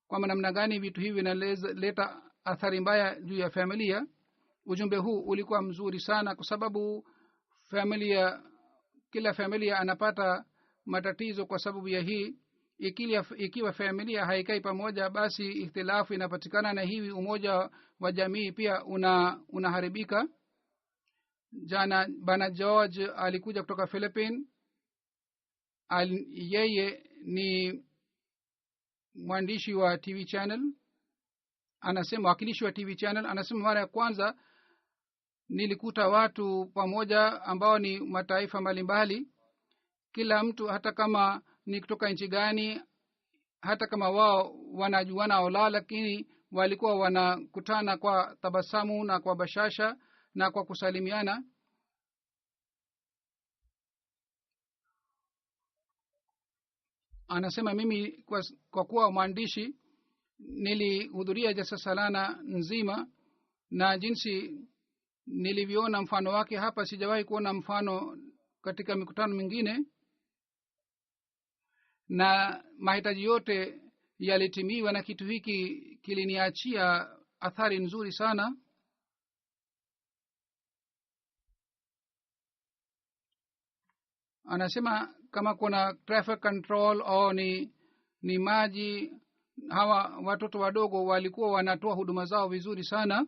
B: kwa namna gani vitu hivi vinaleta athari mbaya juu ya familia. Ujumbe huu ulikuwa mzuri sana kwa sababu kila familia anapata matatizo kwa sababu ya hii. Ikiwa familia haikai pamoja, basi ikhtilafu inapatikana na hivi umoja wa jamii pia unaharibika. Jana bana George alikuja kutoka Philippines. Yeye ni mwandishi wa TV channel, anasema wakilishi wa TV channel. Anasema mara ya kwanza nilikuta watu pamoja ambao ni mataifa mbalimbali. Kila mtu hata kama ni kutoka nchi gani, hata kama wao wanajuana au la, lakini walikuwa wanakutana kwa tabasamu na kwa bashasha na kwa kusalimiana. Anasema mimi kwa kuwa mwandishi nilihudhuria jalsa salana nzima, na jinsi nilivyoona mfano wake hapa, sijawahi kuona mfano katika mikutano mingine, na mahitaji yote yalitimiwa, na kitu hiki kiliniachia athari nzuri sana. Anasema kama kuna traffic control au ni maji, hawa watoto wadogo walikuwa wanatoa huduma zao vizuri sana.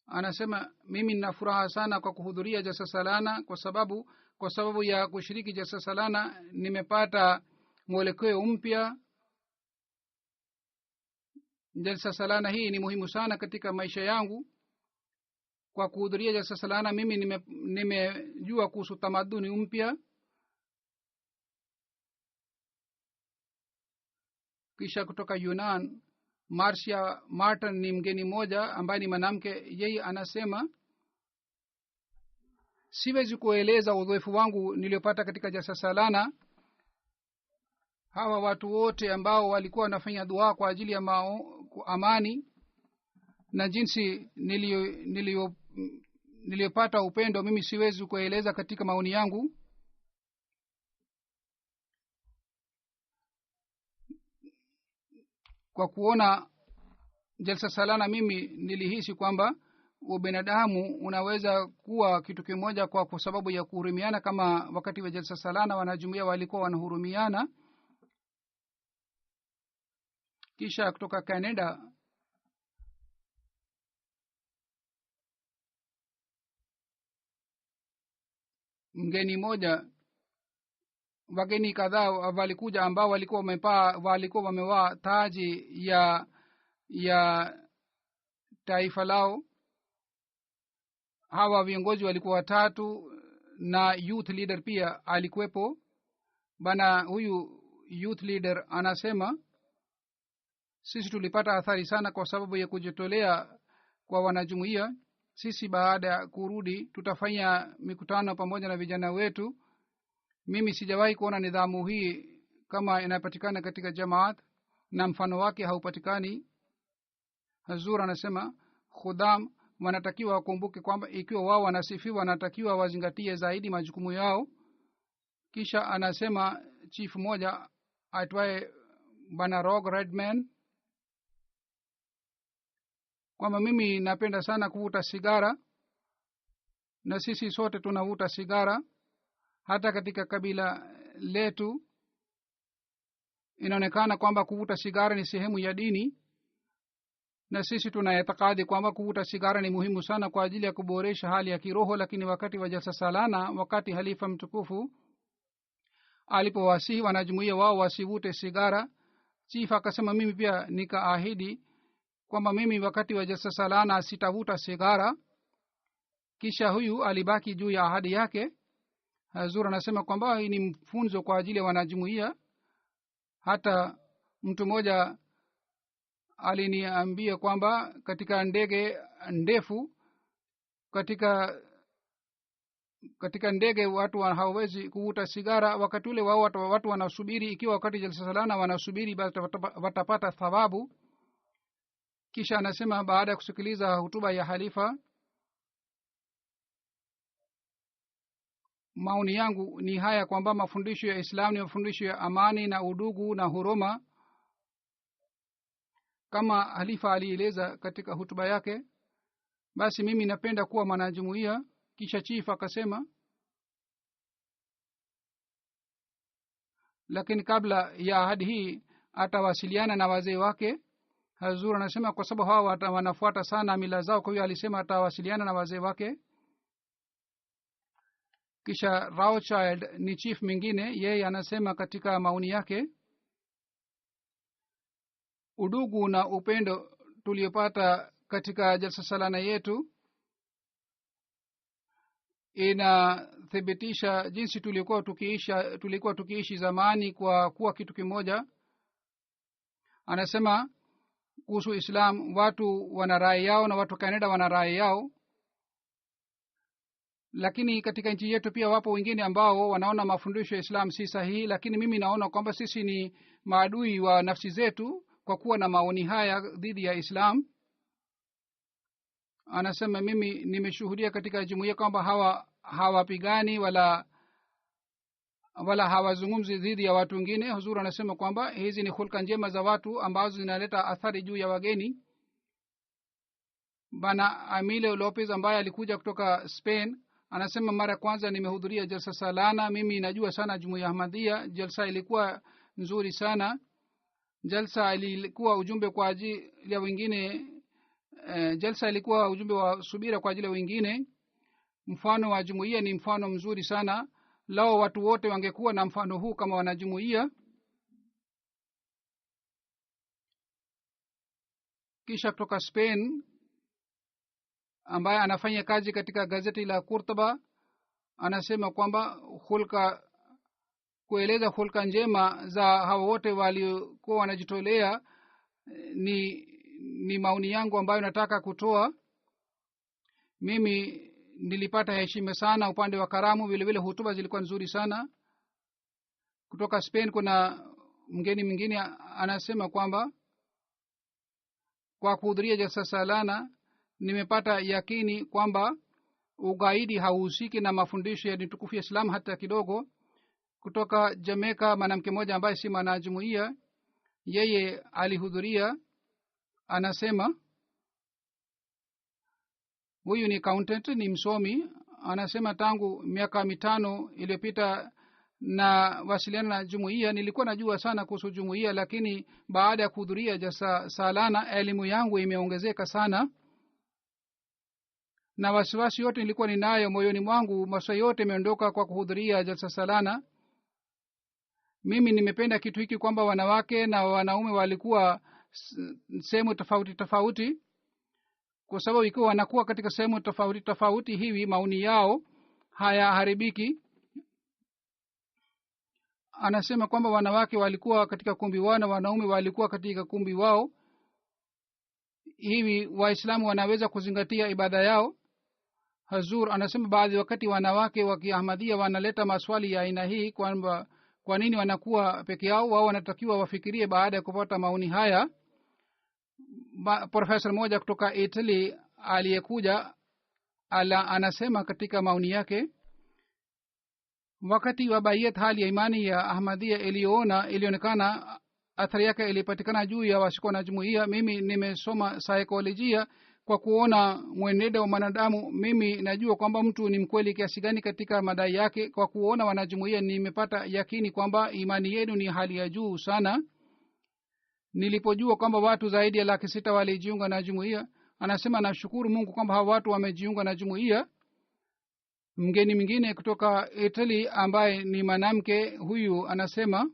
B: Anasema mimi nina furaha sana kwa kuhudhuria jalsa salana, kwa sababu ya kushiriki jalsa salana nimepata mwelekeo mpya. Jalsa salana hii ni muhimu sana katika maisha yangu. Kwa kuhudhuria jalsa salana mimi nimejua kuhusu tamaduni mpya. Kisha kutoka Yunan, Marcia Martin ni mgeni mmoja ambaye ni mwanamke. Yeye anasema siwezi kueleza uzoefu wangu niliopata katika jalsa salana. Hawa watu wote ambao walikuwa wanafanya dua kwa ajili ya amani, na jinsi niliyopata upendo, mimi siwezi kueleza katika maoni yangu. Kwa kuona jalsa salana mimi nilihisi kwamba ubinadamu unaweza kuwa kitu kimoja kwa sababu ya kuhurumiana, kama wakati wa jalsa salana wanajumuia walikuwa wanahurumiana. Kisha kutoka Canada, mgeni moja, wageni kadhaa walikuja ambao walikuwa wamevaa taji ya taifa lao. Hawa viongozi walikuwa watatu na youth leader pia alikuwepo. Bana huyu youth leader anasema sisi tulipata athari sana kwa sababu ya kujitolea kwa wanajumuiya. Sisi baada ya kurudi tutafanya mikutano pamoja na vijana wetu. Mimi sijawahi kuona nidhamu hii kama inapatikana katika jamaat, na mfano wake haupatikani. Hazur anasema khudam wanatakiwa wakumbuke kwamba ikiwa wao wanasifiwa, wanatakiwa wazingatie zaidi majukumu yao. Kisha anasema chief moja aitwaye Bana Rog Redman kwamba mimi napenda sana kuvuta sigara, na sisi sote tunavuta sigara. Hata katika kabila letu inaonekana kwamba kuvuta sigara ni sehemu ya dini, na sisi tunaitakadi kwamba kuvuta sigara ni muhimu sana kwa ajili ya kuboresha hali ya kiroho. Lakini wakati wa jalsa salana, wakati halifa mtukufu alipowasihi wanajumuiya wao wasivute sigara, chief akasema mimi pia nikaahidi kwamba mimi wakati wa jalsa salana sitavuta sigara. Kisha huyu alibaki juu ya ahadi yake. Hazur anasema kwamba hii ni mfunzo kwa ajili ya wanajumuiya. Hata mtu mmoja aliniambia kwamba katika ndege ndefu, katika ndege watu hawawezi kuvuta sigara. Wakati ule watu wanasubiri, ikiwa wakati jalsa salana wanasubiri watapata thawabu. Kisha anasema baada ya kusikiliza hutuba ya halifa, maoni yangu ni haya kwamba mafundisho ya Islam ni mafundisho ya amani na udugu na huruma, kama halifa alieleza katika hutuba yake. Basi mimi napenda kuwa mwanajumuiya. Kisha chief akasema lakini kabla ya ahadi hii atawasiliana na wazee wake. Hazur anasema kwa sababu hawa wanafuata sana mila zao, kwa hiyo alisema atawasiliana na wazee wake. Kisha Rothschild ni chief mwingine, yeye anasema katika maoni yake, udugu na upendo tuliopata katika jalsa salana yetu inathibitisha jinsi tulikuwa tukiishi zamani kwa kuwa kitu kimoja. Anasema kuhusu Islam, watu wana rai yao na watu Canada wana rai yao, lakini katika nchi yetu pia wapo wengine ambao wanaona mafundisho ya Islam si sahihi. Lakini mimi naona kwamba sisi ni maadui wa nafsi zetu kwa kuwa na maoni haya dhidi ya Islam. anasema mimi nimeshuhudia katika jumuiya kwamba hawapigani wala hawazungumzi dhidi ya watu wengine. Huzur anasema kwamba hizi ni hulka njema za watu ambazo zinaleta athari juu ya wageni. bana Emilio Lopez ambaye alikuja kutoka Spain anasema mara kwanza nimehudhuria jalsa salana. Mimi najua sana jumuiya Ahmadiyya. Jalsa ilikuwa nzuri sana. Jalsa ilikuwa ujumbe kwa ajili ya wengine. Jalsa ilikuwa ujumbe wa subira kwa ajili ya wengine. Mfano wa jumuiya ni mfano mzuri sana. Lao watu wote wangekuwa na mfano huu kama wanajumuiya. Kisha kutoka Spain ambaye anafanya kazi katika gazeti la Kurtaba anasema kwamba kueleza hulka njema za hao wote waliokuwa wanajitolea ni maoni yangu ambayo nataka kutoa. Mimi nilipata heshima sana upande wa karamu. vile vile hutuba zilikuwa nzuri sana. Kutoka Spain kuna mgeni mwingine anasema kwamba kwa kuhudhuria jalsa salana nimepata yakini kwamba ugaidi hauhusiki na mafundisho ya tukufu ya Islam hata kidogo. Kutoka Jamaica mwanamke mmoja ambaye si mwanajumuiya, yeye alihudhuria. Anasema huyu ni accountant, ni msomi. Anasema tangu miaka 5 iliyopita na wasiliana na jumuiya. Nilikuwa najua sana kuhusu jumuiya, lakini baada ya kuhudhuria jalsa salana elimu yangu imeongezeka sana na wasiwasi yote nilikuwa ninayo moyoni mwangu maswali yote yameondoka kwa kuhudhuria jalsa salana. Mimi nimependa kitu hiki kwamba wanawake na wanaume walikuwa sehemu tofauti tofauti, kwa sababu ikiwa wanakuwa katika sehemu tofauti tofauti hivi maoni yao hayaharibiki. Anasema kwamba wanawake walikuwa katika kumbi wao na wanaume walikuwa katika kumbi wao. Hivi Waislamu wanaweza kuzingatia ibada yao. Hazur anasema baadhi wakati wanawake wa Kiahmadiyya wanaleta maswali ya aina hii kwamba kwa nini wanakuwa peke yao. Wao wanatakiwa wafikirie baada ya kupata maoni haya. Profesa mmoja kutoka Italy aliyekuja anasema katika maoni yake, wakati wa bayat hali ya imani ya Ahmadiyya ilionekana athari yake ilipatikana juu ya wasiko na jumuiya. Mimi nimesoma saikolojia. Kwa kuona mwenendo wa mwanadamu mimi najua kwamba mtu ni mkweli kiasi gani katika madai yake. Kwa kuona wanajumuiya nimepata yakini kwamba imani yenu ni hali ya juu sana. Nilipojua kwamba watu zaidi ya 600,000 walijiunga na jumuiya, anasema nashukuru Mungu kwamba hawa watu wamejiunga na jumuiya. Mgeni mwingine kutoka Italy ambaye ni mwanamke, huyu anasema,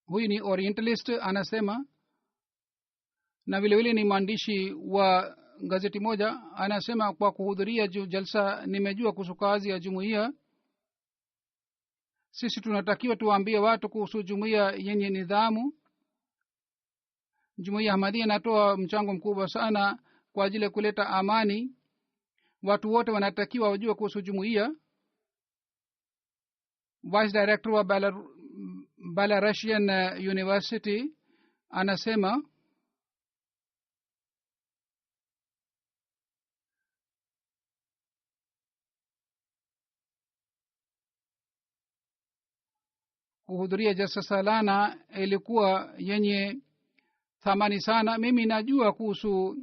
B: huyu ni orientalist anasema, na vile vile ni mwandishi wa gazeti moja. Anasema kwa kuhudhuria jalsa nimejua kuhusu kazi ya jumuiya. Sisi tunatakiwa tuwaambie watu kuhusu jumuiya yenye nidhamu. Jumuiya Ahmadiyya inatoa mchango mkubwa sana kwa ajili ya kuleta amani. Watu wote wanatakiwa wajue kuhusu jumuiya. Vice Director wa Belarusian University anasema kuhudhuria jalsa salana ilikuwa yenye thamani sana. Mimi najua kuhusu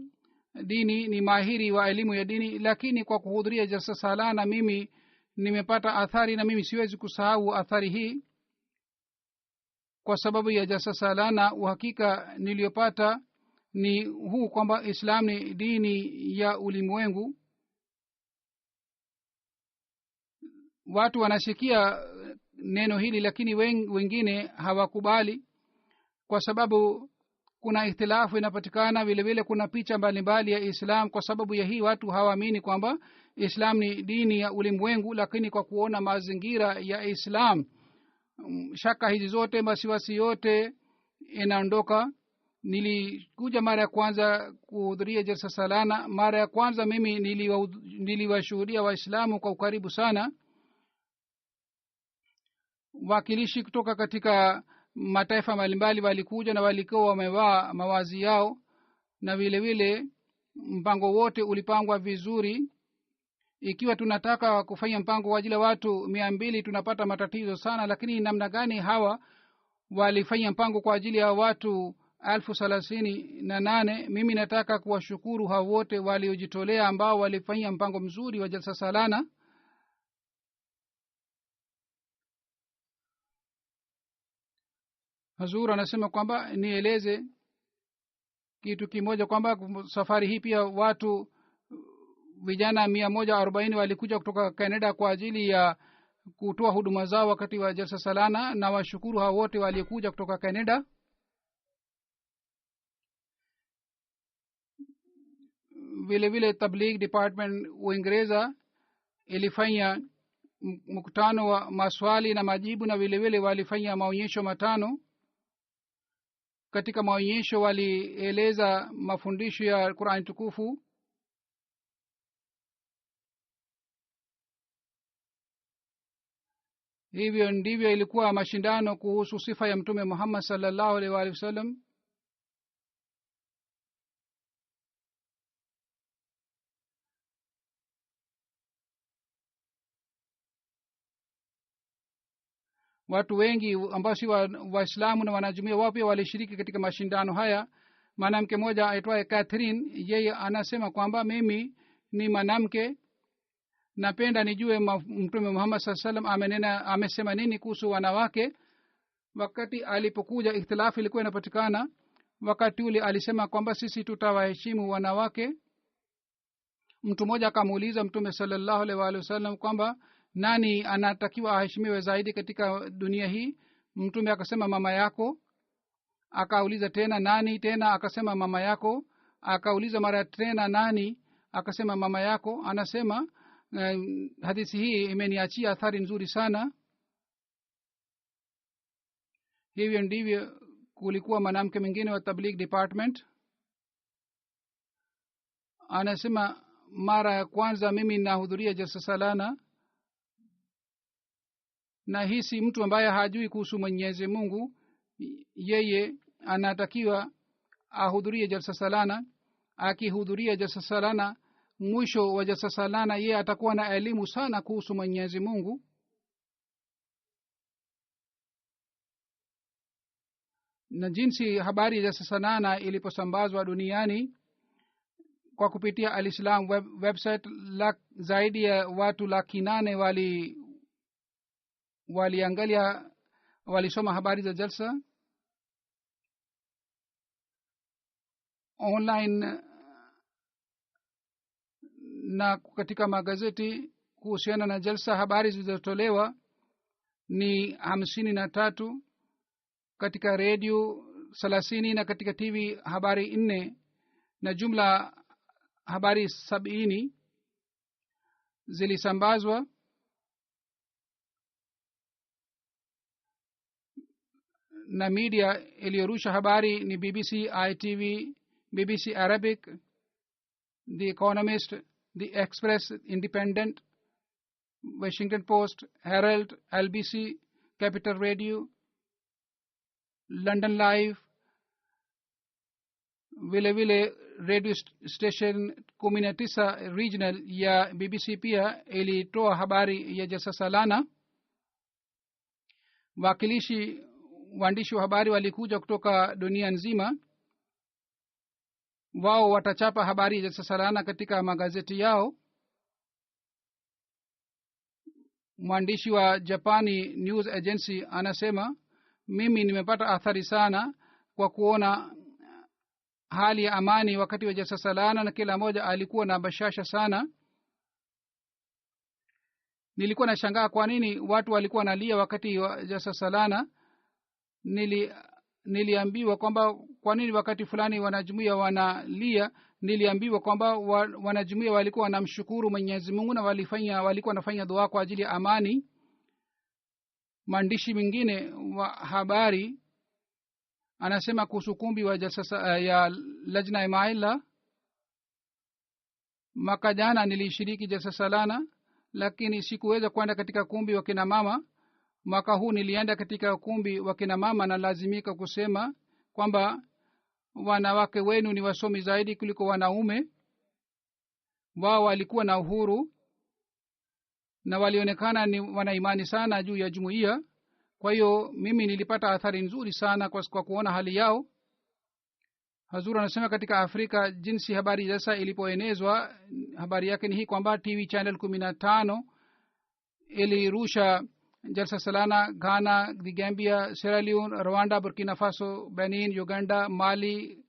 B: dini, ni mahiri wa elimu ya dini, lakini kwa kuhudhuria jalsa salana mimi nimepata athari na mimi siwezi kusahau athari hii. Kwa sababu ya jalsa salana uhakika niliyopata ni huu kwamba Islam ni dini ya ulimwengu. Watu wanasikia neno hili lakini wengine hawakubali, kwa sababu kuna ikhtilafu inapatikana. vile vile kuna picha mbalimbali ya Islam. Kwa sababu ya hii watu hawaamini kwamba Islam ni dini ya ulimwengu. Lakini kwa kuona mazingira ya Islam shaka hizi zote, wasiwasi yote inaondoka. Nilikuja mara ya kwanza kuhudhuria jalsa salana. Mara ya kwanza mimi niliwashuhudia Waislamu kwa ukaribu sana. Wakilishi kutoka katika mataifa mbalimbali walikuja na walikuwa wamevaa mawazi yao, na vile vile mpango wote ulipangwa vizuri. Ikiwa tunataka kufanya mpango kwa ajili ya watu 200 tunapata matatizo sana, lakini namna gani hawa walifanya mpango kwa ajili ya watu 38,000. Mimi nataka kuwashukuru hao wote waliojitolea ambao walifanya mpango mzuri wa jalsa salana. Hazur anasema kwamba nieleze kitu kimoja kwamba safari hii pia watu vijana 140 walikuja kutoka Canada kwa ajili ya kutoa huduma zao wakati wa jalsa salana, na washukuru hao wote walikuja kutoka Canada. vile vile tabligh department Uingereza ilifanya mkutano wa maswali na majibu, na vile vile walifanya maonyesho matano. Katika maonyesho walieleza mafundisho ya Qur'an tukufu. Hivyo ndivyo ilikuwa mashindano kuhusu sifa ya Mtume Muhammad sallallahu alaihi wa sallam. Watu wengi ambao si waislamu na wanajumuiya wao pia walishiriki katika mashindano haya. Mwanamke mmoja aitwaye Catherine, yeye anasema kwamba mimi ni mwanamke, napenda nijue Mtume Muhammad sallallahu alaihi wasallam amesema nini kuhusu wanawake. Wakati alipokuja ikhtilafu ilikuwa inapatikana, wakati ule alisema kwamba sisi tutawaheshimu wanawake. Mtu mmoja akamuuliza Mtume sallallahu alaihi wasallam kwamba nani anatakiwa aheshimiwe zaidi katika dunia hii? Mtume akasema mama yako. Akauliza tena nani? Tena akasema mama yako. Akauliza mara tena nani? Akasema mama yako. Anasema hadithi hii imeniachia athari nzuri sana. Hivyo ndivyo kulikuwa mwanamke mwingine wa tabligh department. Anasema mara ya kwanza mimi nahudhuria jalsa salana, na hisi mtu ambaye hajui kuhusu Mwenyezi Mungu yeye anatakiwa ahudhurie jalsa salana. Akihudhuria jalsa salana, mwisho wa jalsa salana yeye atakuwa na elimu sana kuhusu Mwenyezi Mungu. Na jinsi habari ya jalsa salana iliposambazwa duniani kwa kupitia Al-Islam website, zaidi ya watu 800,000 waliangalia, walisoma habari za jalsa online. Na katika magazeti kuhusiana na jalsa habari zilizotolewa ni 53, katika radio 30, na katika TV habari 4, na jumla habari 70 zilisambazwa. Na media iliyorusha habari ni BBC, ITV, BBC Arabic, The Economist, The Express, Independent, Washington Post, Herald, LBC, Capital Radio, London Live. Vile vile radio station 19 regional ya BBC pia ilitoa habari ya jalsa salana. Waandishi wa habari walikuja kutoka dunia nzima. Wao watachapa habari ya jalsa salana katika magazeti yao. Mwandishi wa Japani News Agency anasema mimi nimepata athari sana kwa kuona hali ya amani wakati wa jalsa salana, na kila mmoja alikuwa na bashasha sana. Nilikuwa nashangaa kwa nini watu walikuwa wanalia wakati wa jalsa salana. Niliambiwa kwamba kwa nini wakati fulani wanajumuiya wanalia. Niliambiwa kwamba wanajumuiya walikuwa wanamshukuru Mwenyezi Mungu na walikuwa wanafanya dua kwa ajili ya amani. Mwandishi mwingine wa habari anasema kuhusu kumbi wa jalsa ya Lajna Maila. Mwaka jana nilishiriki jalsa salana, lakini sikuweza kwenda katika kumbi wa kina mama. Mwaka huu nilienda katika kumbi wa kina mama, na lazimika kusema kwamba wanawake wenu ni wasomi zaidi kuliko wanaume. wao walikuwa na uhuru na walionekana ni wana imani sana juu ya jumuiya. Kwa hiyo mimi nilipata athari nzuri sana kwa kuona hali yao. Hazur anasema katika Afrika jinsi habari sasa ilipoenezwa, habari yake ni hii kwamba TV channel 15 ilirusha jalsa salana Ghana, the Gambia, Sierra Leone, Rwanda, Burkina Faso, Benin, Uganda, Mali,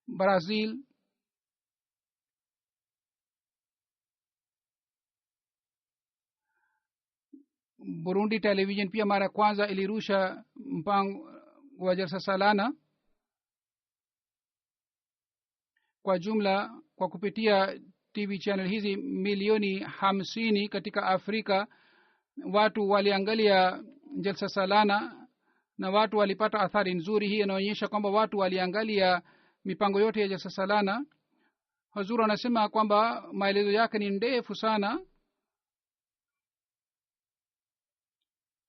B: Brazil. Burundi television pia mara kwanza ilirusha mpango wa jalsa salana. Kwa jumla kwa kupitia TV channel hizi milioni 50 katika Afrika watu waliangalia jalsa salana na watu walipata athari nzuri. Hii inaonyesha kwamba watu waliangalia mipango yote ya jalsa salana. Hazur anasema kwamba maelezo yake ni ndefu sana,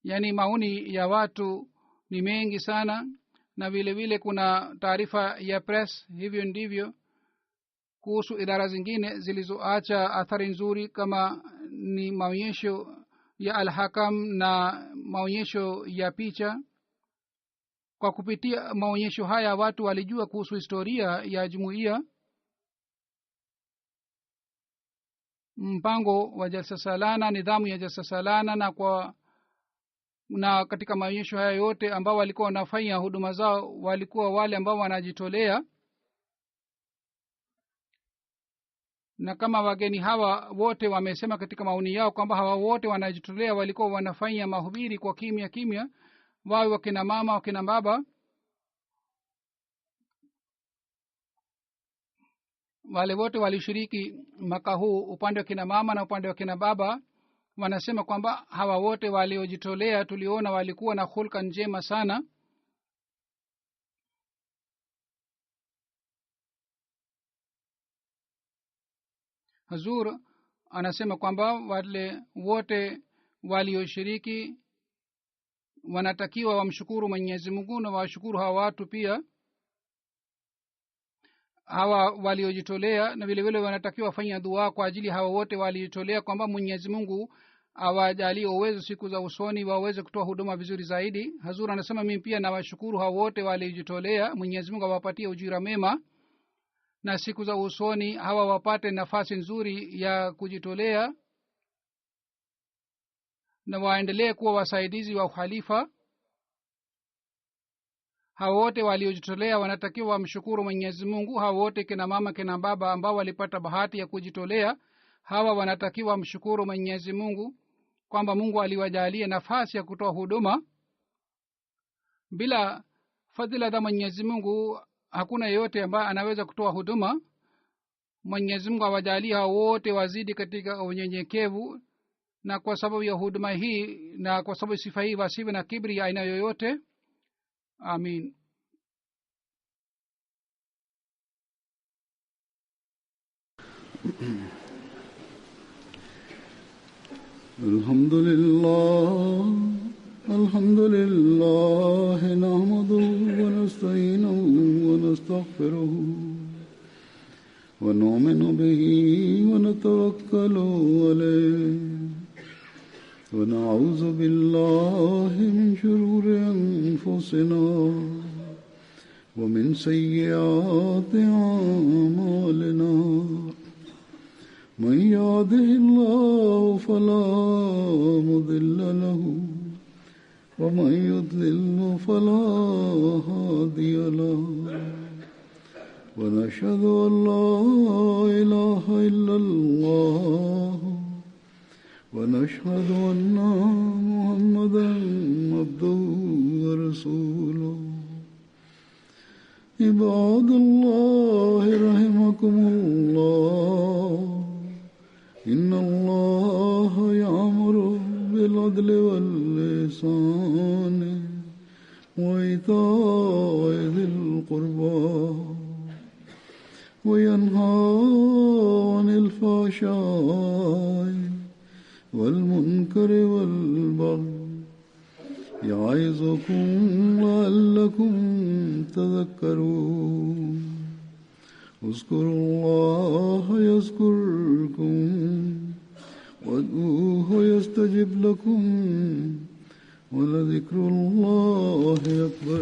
B: yani maoni ya watu ni mengi sana, na vile vile kuna taarifa ya press. Hivyo ndivyo kuhusu idara zingine zilizoacha athari nzuri, kama ni maonyesho ya Al-Hakam na maonyesho ya picha. Kwa kupitia maonyesho haya watu walijua kuhusu historia ya jumuiya, mpango wa jalsa salana, nidhamu ya jalsa salana, na katika maonyesho haya yote ambao walikuwa wanafanya huduma zao walikuwa wale ambao wanajitolea. Na kama wageni hawa wote wamesema katika maoni yao kwamba hawa wote wanajitolea, walikuwa wanafanya mahubiri kwa kimya kimya, wawe wakina mama wakina baba. Wale wote walishiriki mwaka huu, upande wa kina mama na upande wa kina baba. Wanasema kwamba hawa wote waliojitolea tuliona walikuwa na hulka njema sana. Hazur anasema kwamba wale wote walioshiriki wanatakiwa wamshukuru Mwenyezi Mungu na washukuru hawa watu pia, hawa waliojitolea, na vile vile wanatakiwa wafanye dua kwa ajili hawa wote waliojitolea kwamba Mwenyezi Mungu awajalie uwezo siku za usoni waweze kutoa huduma vizuri zaidi. Hazur anasema mimi pia nawashukuru hawa wote waliojitolea, Mwenyezi Mungu awapatie ujira mema na siku za usoni hawa wapate nafasi nzuri ya kujitolea na waendelee kuwa wasaidizi wa ukhalifa. Hawa wote waliojitolea wanatakiwa wamshukuru Mwenyezi Mungu. Hawa wote kina mama kina baba ambao walipata bahati ya kujitolea, hawa wanatakiwa wamshukuru Mwenyezi Mungu kwamba Mungu aliwajalia nafasi ya kutoa huduma. Bila fadhila za Mwenyezi Mungu hakuna yeyote ambaye anaweza kutoa huduma. Mwenyezi Mungu awajalie hao wote wazidi katika unyenyekevu, na kwa sababu ya huduma hii na kwa sababu sifa hii wasiwe na kibri ya aina yoyote. Amin.
A: Alhamdulillah nahmaduhu wa nasta'inuhu wa nastaghfiruhu wa nu'minu bihi wa natawakkalu alayhi wa na'udhu billahi min shururi anfusina wa min sayyiati a'malina. من يهده الله فلا مضل له ومن يضلل فلا هادي له ونشهد أن لا إله إلا الله ونشهد أن محمدا عبده ورسوله. عباد الله رحمكم الله، إن الله يأمر بالعدل والإحسان وإيتاء ذي القربى وينهى عن الفحشاء والمنكر والبغي يعظكم لعلكم تذكرون. اذكروا الله يذكركم وادعوه يستجب لكم ولذكر الله أكبر.